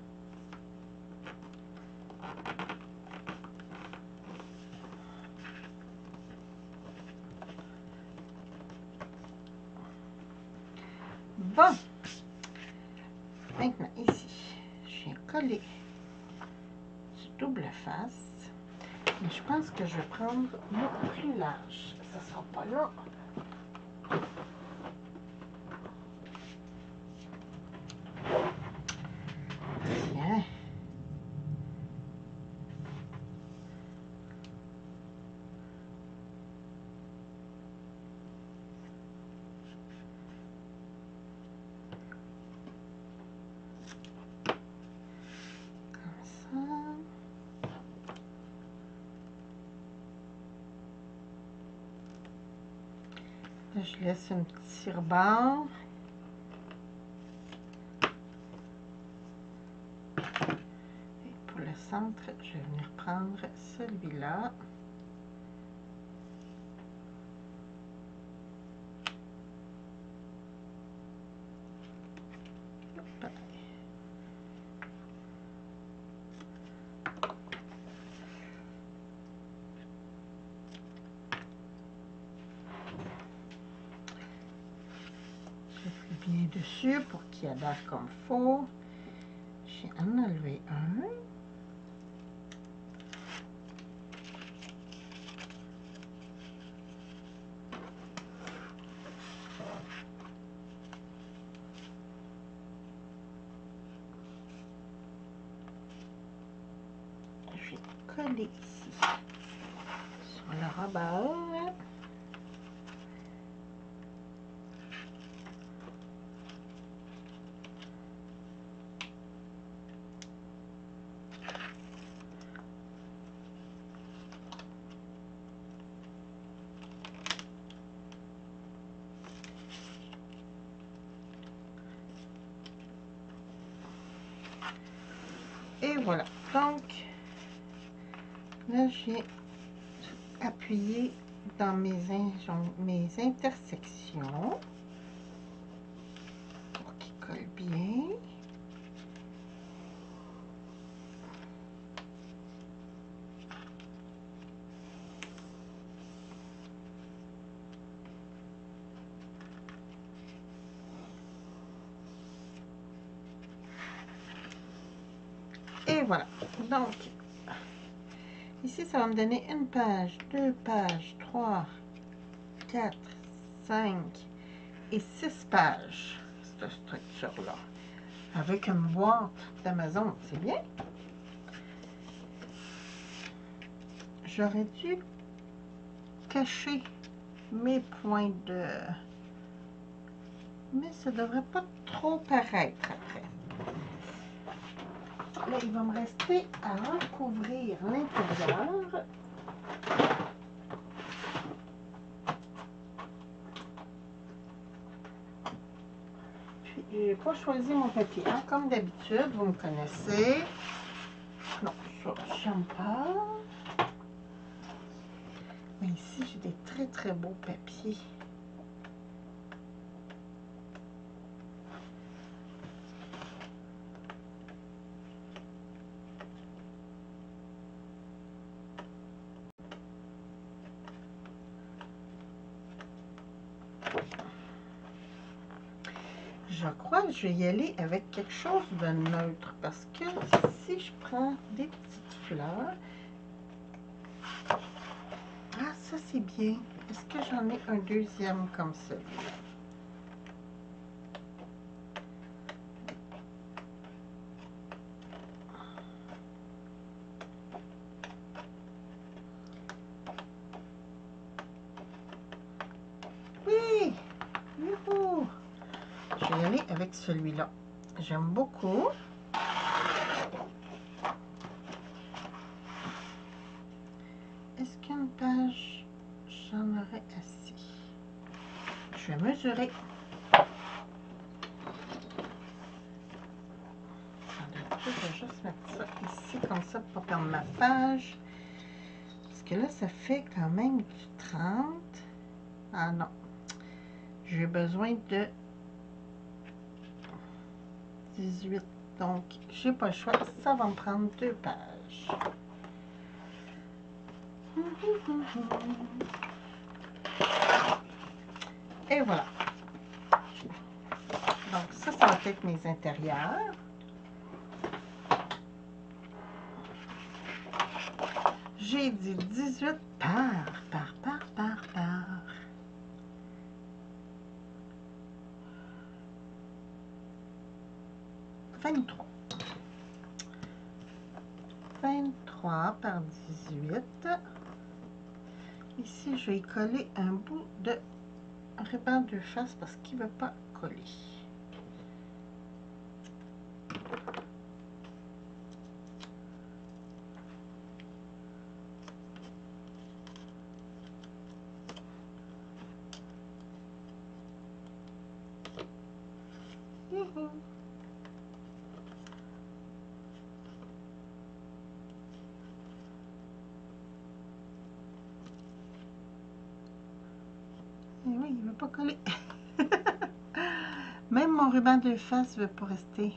Bon. Maintenant, ici, je viens coller du double face. Mais je pense que je vais prendre le plus large. Ça ne sera pas là. Bien. Comme ça. je laisse un petit rebord. Et pour le centre, je vais venir prendre celui-là. Bien dessus pour qu'il adhère comme faut. J'ai en enlevé un. Je vais coller ici sur le rebord. Et voilà, donc là j'ai appuyé dans mes intersections pour qu'ils collent bien. Et voilà, donc ici ça va me donner une page, 2 pages, 3, 4, 5 et 6 pages, cette structure-là, avec une boîte d'Amazon, c'est bien. J'aurais dû cacher mes points de... Mais ça devrait pas trop paraître après. Là, il va me rester à recouvrir l'intérieur. Puis, je n'ai pas choisi mon papier. Hein? Comme d'habitude, vous me connaissez. Non, ça, j'aime pas. Mais ici, j'ai des très, très beaux papiers. Je crois que je vais y aller avec quelque chose de neutre parce que si je prends des petites fleurs, ah ça c'est bien. Est-ce que j'en ai un deuxième comme celui-là? Oui! Youhou! Je vais y aller avec celui-là. J'aime beaucoup. Est-ce qu'une page, j'en aurais assez? Je vais mesurer. Je vais juste mettre ça ici, comme ça, pour pas perdre ma page. Parce que là, ça fait quand même du 30. Ah non. J'ai besoin de 18. Donc, j'ai pas le choix. Ça va me prendre 2 pages. Et voilà. Donc, ça va être mes intérieurs. J'ai dit 18 par 23. 23 par 18. Ici, je vais coller un bout de ruban de face parce qu'il ne veut pas coller. il veut pas coller. Même mon ruban de face veut pas rester.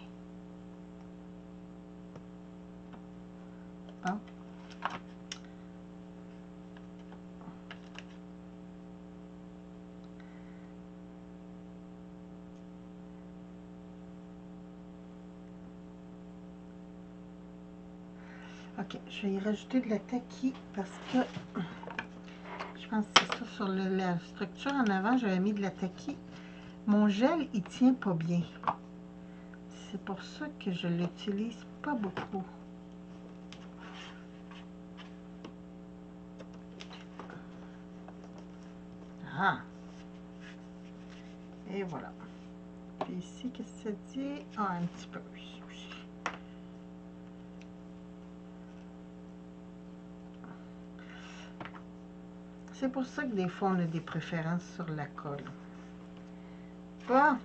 Bon. Ok, je vais y rajouter de la taquille parce que je pense que c'est ça sur la structure en avant, j'avais mis de la taquille. Mon gel, il tient pas bien. C'est pour ça que je l'utilise pas beaucoup. Ah! Et voilà. Puis ici, qu'est-ce que ça dit? Ah, un petit peu. C'est pour ça que des fois, on a des préférences sur la colle. Bon.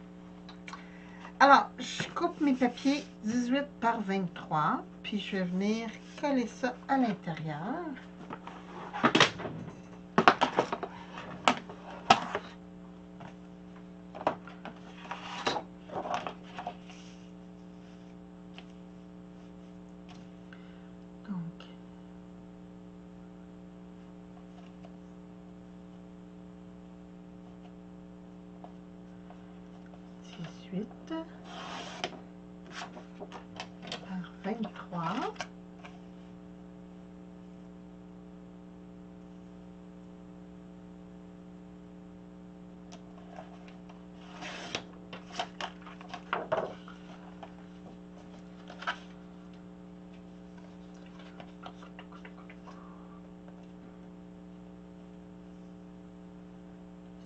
Alors, je coupe mes papiers 18 par 23, puis je vais venir coller ça à l'intérieur. Donc, par 23.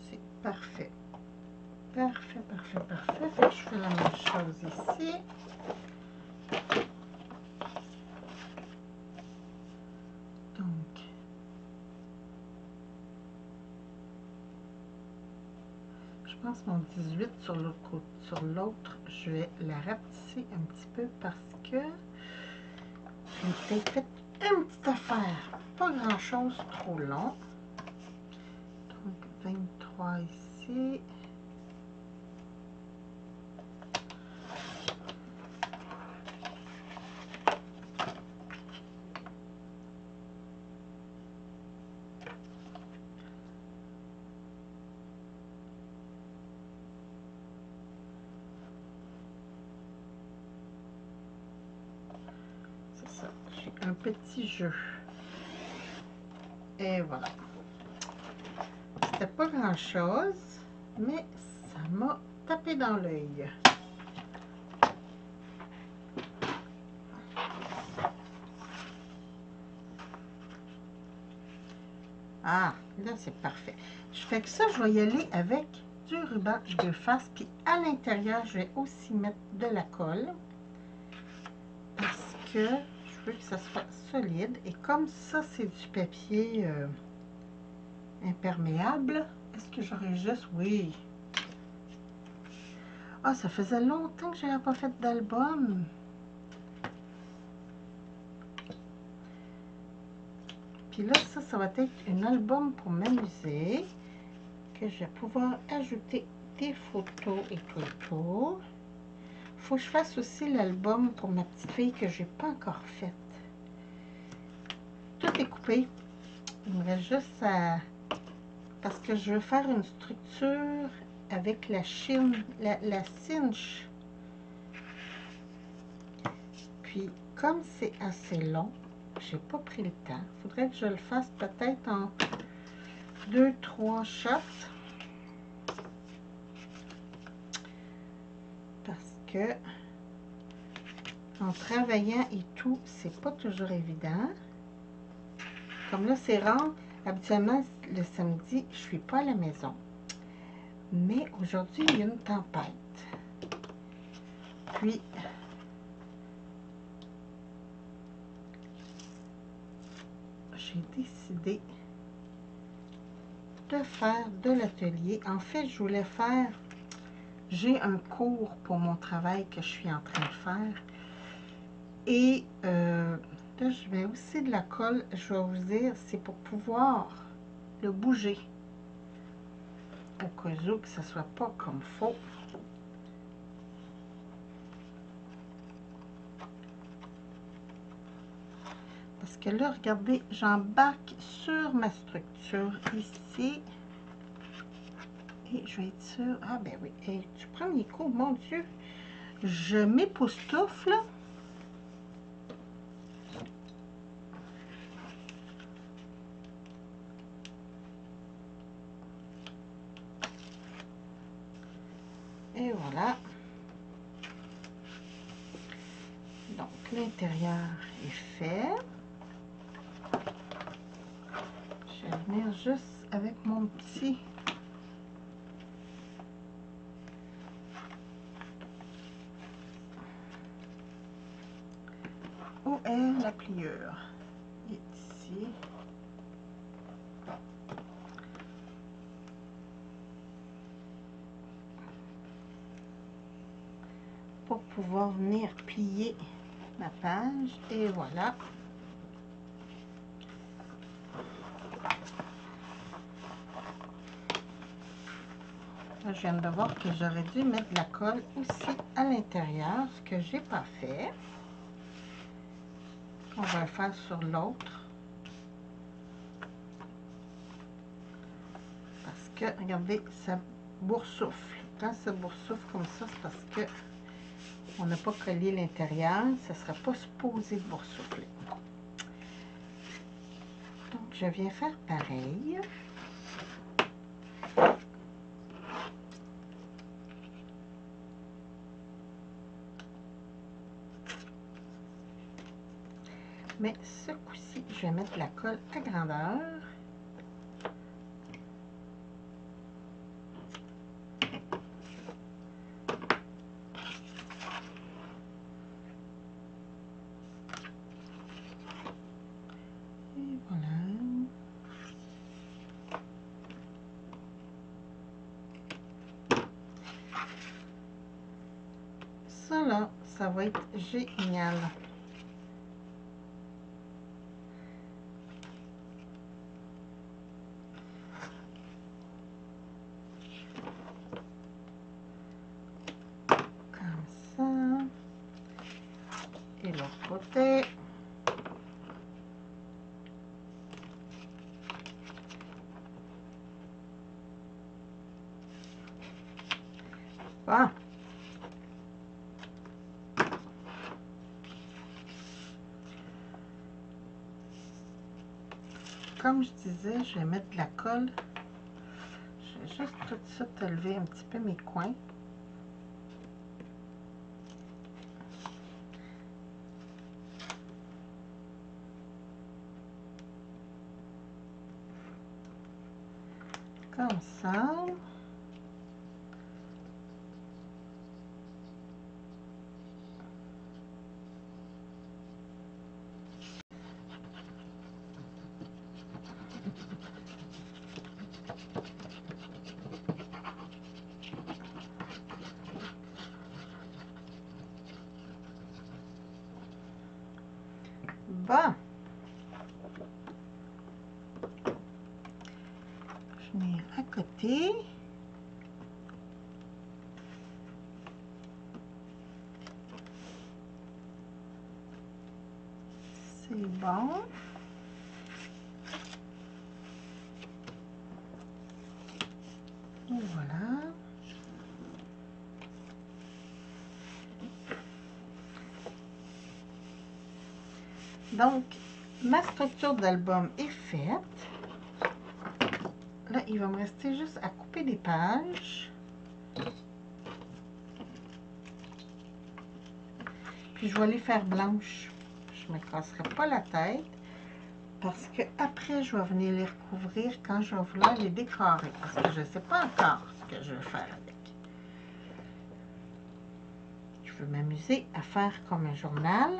C'est parfait. Parfait, parfait, parfait. Fait que je fais la même chose ici. Donc, je pense mon 18 sur l'autre côté, sur l'autre, je vais la rapetisser un petit peu parce que j'ai peut-être fait une petite affaire. Pas grand chose trop long. Donc, 23 ici. C'est ça, j'ai un petit jeu. Et voilà. C'était pas grand chose, mais ça m'a tapé dans l'œil. Ah, là c'est parfait. Je fais que ça, je vais y aller avec du ruban de face, puis à l'intérieur, je vais aussi mettre de la colle parce que je veux que ça soit solide. Et comme ça, c'est du papier imperméable, est-ce que j'aurais juste... Oui. Ah, ça faisait longtemps que je n'avais pas fait d'album. Puis là, ça va être un album pour m'amuser, que je vais pouvoir ajouter des photos et tout autour. Faut que je fasse aussi l'album pour ma petite fille que j'ai pas encore faite. Tout est coupé. Il me reste juste à... Parce que je veux faire une structure avec la chine, la cinche. Puis, comme c'est assez long, j'ai pas pris le temps. Il faudrait que je le fasse peut-être en 2-3 shots. Parce que en travaillant et tout, c'est pas toujours évident. Comme là, c'est rare. Habituellement, le samedi, je suis pas à la maison. Mais aujourd'hui, il y a une tempête. Puis, j'ai décidé de faire de l'atelier. En fait, je voulais faire... J'ai un cours pour mon travail que je suis en train de faire. Et là, je mets aussi de la colle. Je vais vous dire, c'est pour pouvoir le bouger. au cas où que ça soit pas comme faux. Parce que là, regardez, j'embarque sur ma structure ici. Et je vais être sûre. Ah ben oui, et du premier coup, mon Dieu, je m'époustoufle. Et voilà. Donc, l'intérieur est fait. Je vais venir juste avec mon petit... Où est la pliure? Ici. Pour pouvoir venir plier ma page. Et voilà. Là, je viens de voir que j'aurais dû mettre de la colle aussi à l'intérieur, ce que j'ai pas fait. On va le faire sur l'autre. Parce que, regardez, ça boursoufle. Quand ça boursoufle comme ça, c'est parce que on n'a pas collé l'intérieur. Ça ne sera pas supposé boursoufler. Donc, je viens faire pareil. Mais ce coup-ci, je vais mettre la colle à grandeur. Et voilà. Ça là, ça va être génial. Comme ça. Et l'autre côté. Bon. Comme je disais, je vais mettre de la colle. Je vais juste tout de suite lever un petit peu mes coins. Comme ça. Bon. Je mets à côté. C'est bon. Et voilà. Donc, ma structure d'album est faite. Là, il va me rester juste à couper des pages. Puis, je vais les faire blanches. Je ne me casserai pas la tête. Parce que après, je vais venir les recouvrir quand je vais vouloir les décorer. Parce que je ne sais pas encore ce que je vais faire avec. Je veux m'amuser à faire comme un journal.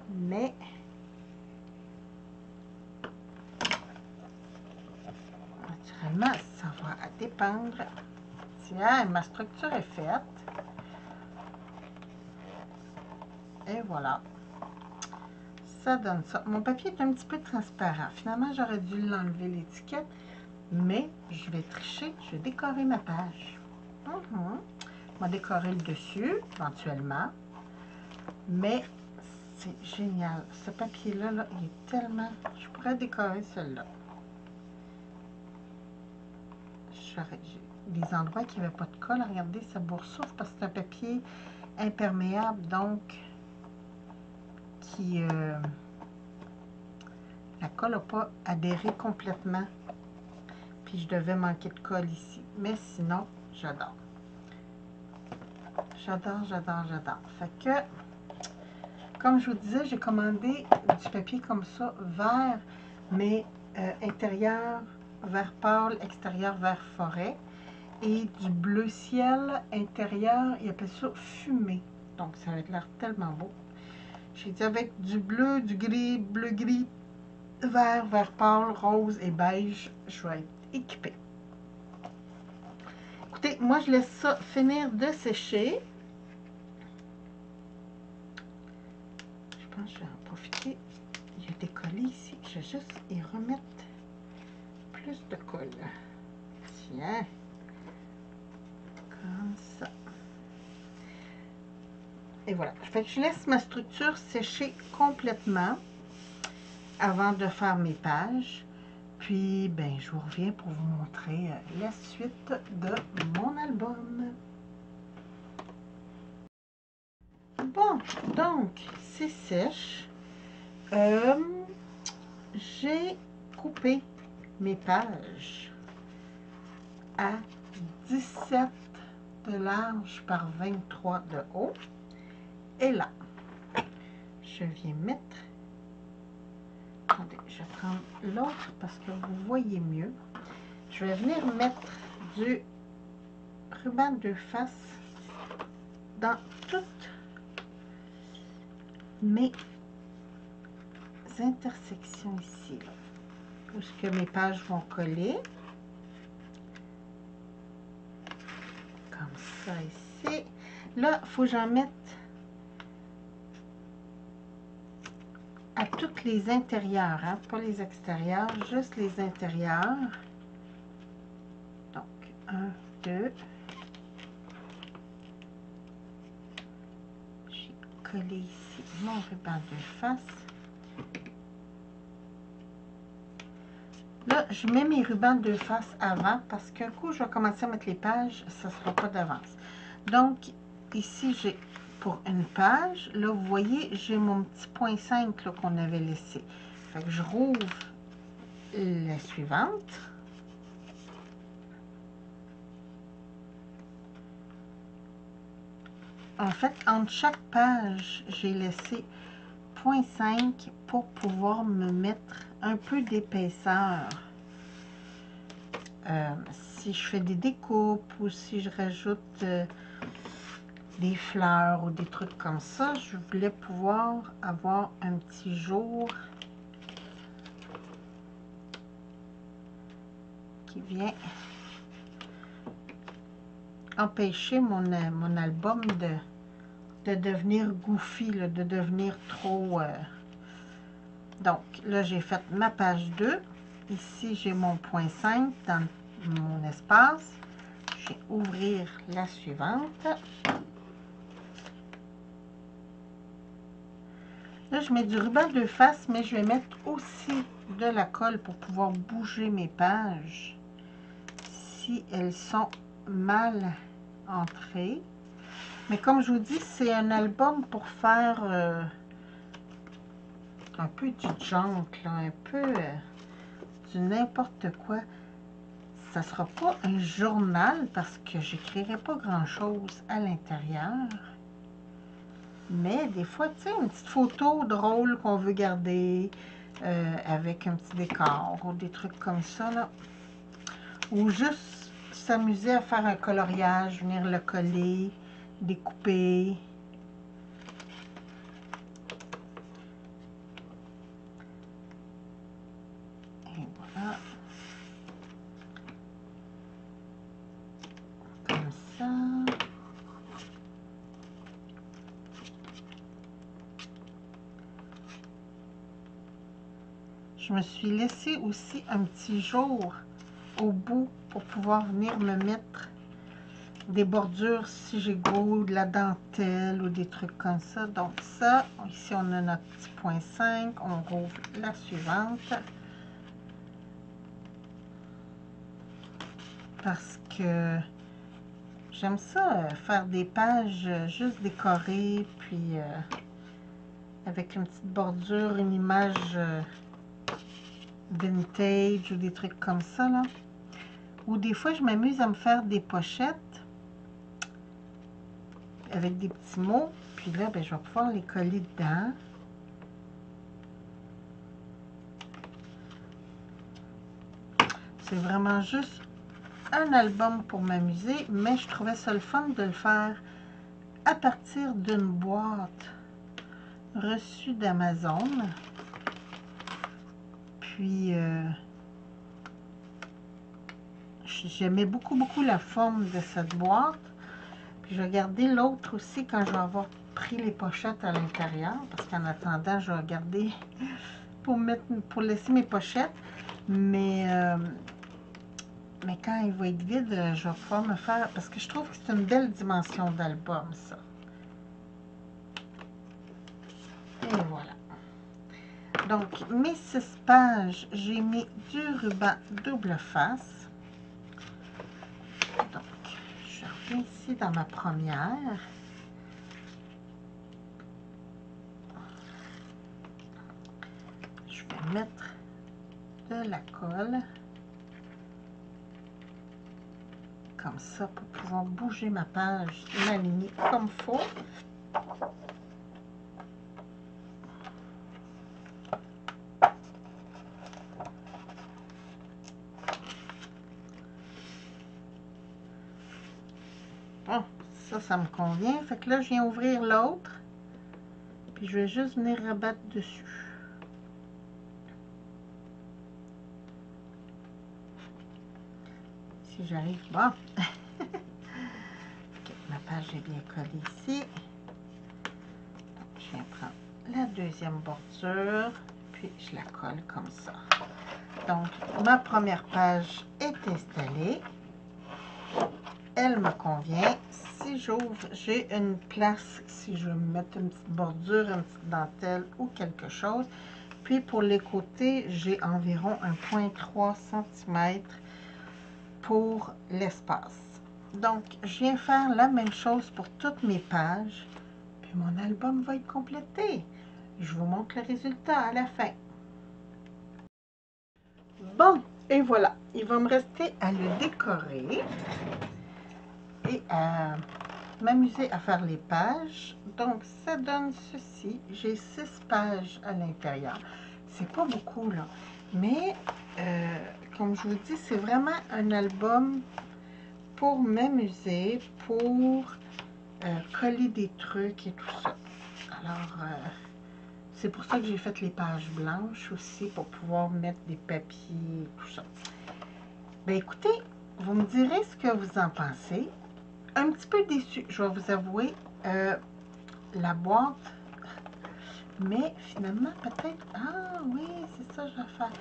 Mais... naturellement, ça va dépendre. Tiens, ma structure est faite. Et voilà. Ça donne ça. Mon papier est un petit peu transparent. Finalement, j'aurais dû l'enlever l'étiquette. mais je vais tricher, je vais décorer ma page. Je vais décorer le dessus, éventuellement. Mais c'est génial. Ce papier-là, là, il est tellement... Je pourrais décorer celui-là. Des endroits qui n'avaient pas de colle. Regardez, ça boursoufle parce que c'est un papier imperméable, donc qui... la colle n'a pas adhéré complètement. Puis je devais manquer de colle ici. Mais sinon, j'adore. J'adore, j'adore, j'adore. Fait que, comme je vous disais, j'ai commandé du papier comme ça, vert, mais intérieur vert pâle, extérieur vert forêt. Et du bleu ciel, intérieur, il appelle ça fumé. Donc, ça va être l'air tellement beau. J'ai dit avec du bleu, du gris, bleu-gris, vert, vert pâle, rose et beige, je vais être équipée. Écoutez, moi, je laisse ça finir de sécher. Je pense que je vais en profiter. Il y a des collés ici. Je vais juste y remettre plus de colle. Tiens. Comme ça. Et voilà. Fait que je laisse ma structure sécher complètement avant de faire mes pages. Puis, ben, je vous reviens pour vous montrer la suite de mon album. Bon, donc, c'est sèche. J'ai coupé mes pages à 17 de large par 23 de haut. Et là, je viens mettre... Attendez, je vais prendre l'autre parce que vous voyez mieux. Je vais venir mettre du ruban de face dans toutes mes intersections ici, là, où ce que mes pages vont coller. Comme ça ici. Là, il faut que j'en mette à toutes les intérieurs, hein, pas les extérieurs, juste les intérieurs. Donc, 1, 2. J'ai collé ici mon ruban de face. Là, je mets mes rubans de face avant parce qu'un coup, je vais commencer à mettre les pages, ça ne sera pas d'avance. Donc, ici, j'ai pour une page, là, vous voyez, j'ai mon petit point 5 qu'on avait laissé. Fait que je rouvre la suivante. En fait, entre chaque page, j'ai laissé 0,5 pour pouvoir me mettre un peu d'épaisseur. Si je fais des découpes ou si je rajoute des fleurs ou des trucs comme ça, je voulais pouvoir avoir un petit jour qui vient empêcher mon album de devenir goofy, là, de devenir trop... Donc, là, j'ai fait ma page 2. Ici, j'ai mon point 5 dans mon espace. Je vais ouvrir la suivante. Là, je mets du ruban de face, mais je vais mettre aussi de la colle pour pouvoir bouger mes pages si elles sont mal entrées. Mais comme je vous dis, c'est un album pour faire un peu du junk, là, un peu du n'importe quoi. Ça ne sera pas un journal parce que j'écrirai pas grand-chose à l'intérieur. Mais des fois, tu sais, une petite photo drôle qu'on veut garder avec un petit décor ou des trucs comme ça, là. Ou juste s'amuser à faire un coloriage, venir le coller, découper. Et voilà. Comme ça. Je me suis laissé aussi un petit jour au bout pour pouvoir venir me mettre des bordures si j'ai gros, de la dentelle ou des trucs comme ça. Donc ça, ici on a notre petit point 5, on rouvre la suivante. Parce que j'aime ça, faire des pages juste décorées, puis avec une petite bordure, une image vintage ou des trucs comme ça, là. Ou des fois, je m'amuse à me faire des pochettes avec des petits mots. Puis là, ben, je vais pouvoir les coller dedans. C'est vraiment juste un album pour m'amuser, mais je trouvais ça le fun de le faire à partir d'une boîte reçue d'Amazon. Puis, j'aimais beaucoup la forme de cette boîte. Puis, je vais garder l'autre aussi quand je vais avoir pris les pochettes à l'intérieur. Parce qu'en attendant, je vais garder pour laisser mes pochettes. Mais quand il va être vide, je vais pouvoir me faire... Parce que je trouve que c'est une belle dimension d'album, ça. Et voilà. Donc, mes 6 pages, j'ai mis du ruban double face. Donc, je reviens ici dans ma première. Je vais mettre de la colle. Comme ça, pour pouvoir bouger ma page, m'aligner comme il faut. Bon, ça me convient. Fait que là, je viens ouvrir l'autre. Puis je vais juste venir rabattre dessus. Si j'arrive, bon. Okay, ma page est bien collée ici. Donc, je viens prendre la deuxième bordure. Puis je la colle comme ça. Donc, ma première page est installée. Elle me convient. Si j'ouvre, j'ai une place, si je veux mettre une petite bordure, une petite dentelle ou quelque chose. Puis pour les côtés, j'ai environ 1,3 cm pour l'espace. Donc, je viens faire la même chose pour toutes mes pages. Puis mon album va être complété. Je vous montre le résultat à la fin. Bon, et voilà. Il va me rester à le décorer et à m'amuser à faire les pages. Donc, ça donne ceci. J'ai 6 pages à l'intérieur. C'est pas beaucoup, là. Mais, comme je vous dis, c'est vraiment un album pour m'amuser, pour coller des trucs et tout ça. Alors, c'est pour ça que j'ai fait les pages blanches aussi, pour pouvoir mettre des papiers et tout ça. Ben écoutez, vous me direz ce que vous en pensez. Un petit peu déçue, je vais vous avouer, la boîte, mais finalement peut-être, ah oui, c'est ça que je vais faire.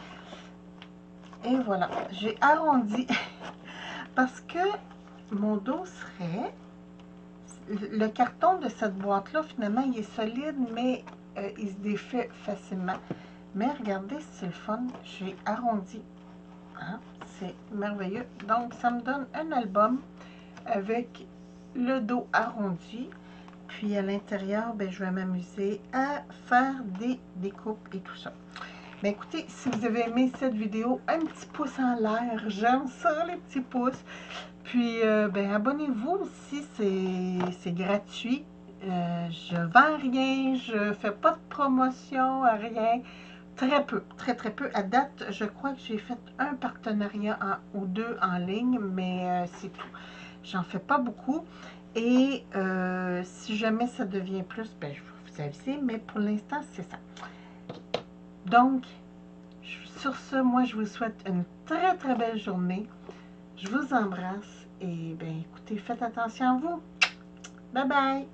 Et voilà, j'ai arrondi parce que mon dos serait, le carton de cette boîte-là, finalement, il est solide, mais il se défait facilement. Mais regardez, c'est le fun, j'ai arrondi, hein? C'est merveilleux. Donc, ça me donne un album avec le dos arrondi. Puis à l'intérieur, ben, je vais m'amuser à faire des découpes et tout ça. Ben, écoutez, si vous avez aimé cette vidéo, un petit pouce en l'air. J'aime ça, les petits pouces. Puis, ben, abonnez-vous aussi, c'est gratuit. Je vends rien, je fais pas de promotion, rien. Très peu, très peu. À date, je crois que j'ai fait un partenariat ou 2 en ligne, mais c'est tout. J'en fais pas beaucoup. Et si jamais ça devient plus, ben, je vais vous aviser, mais pour l'instant, c'est ça. Donc, sur ce, moi, je vous souhaite une très belle journée. Je vous embrasse et, ben, écoutez, faites attention à vous. Bye bye!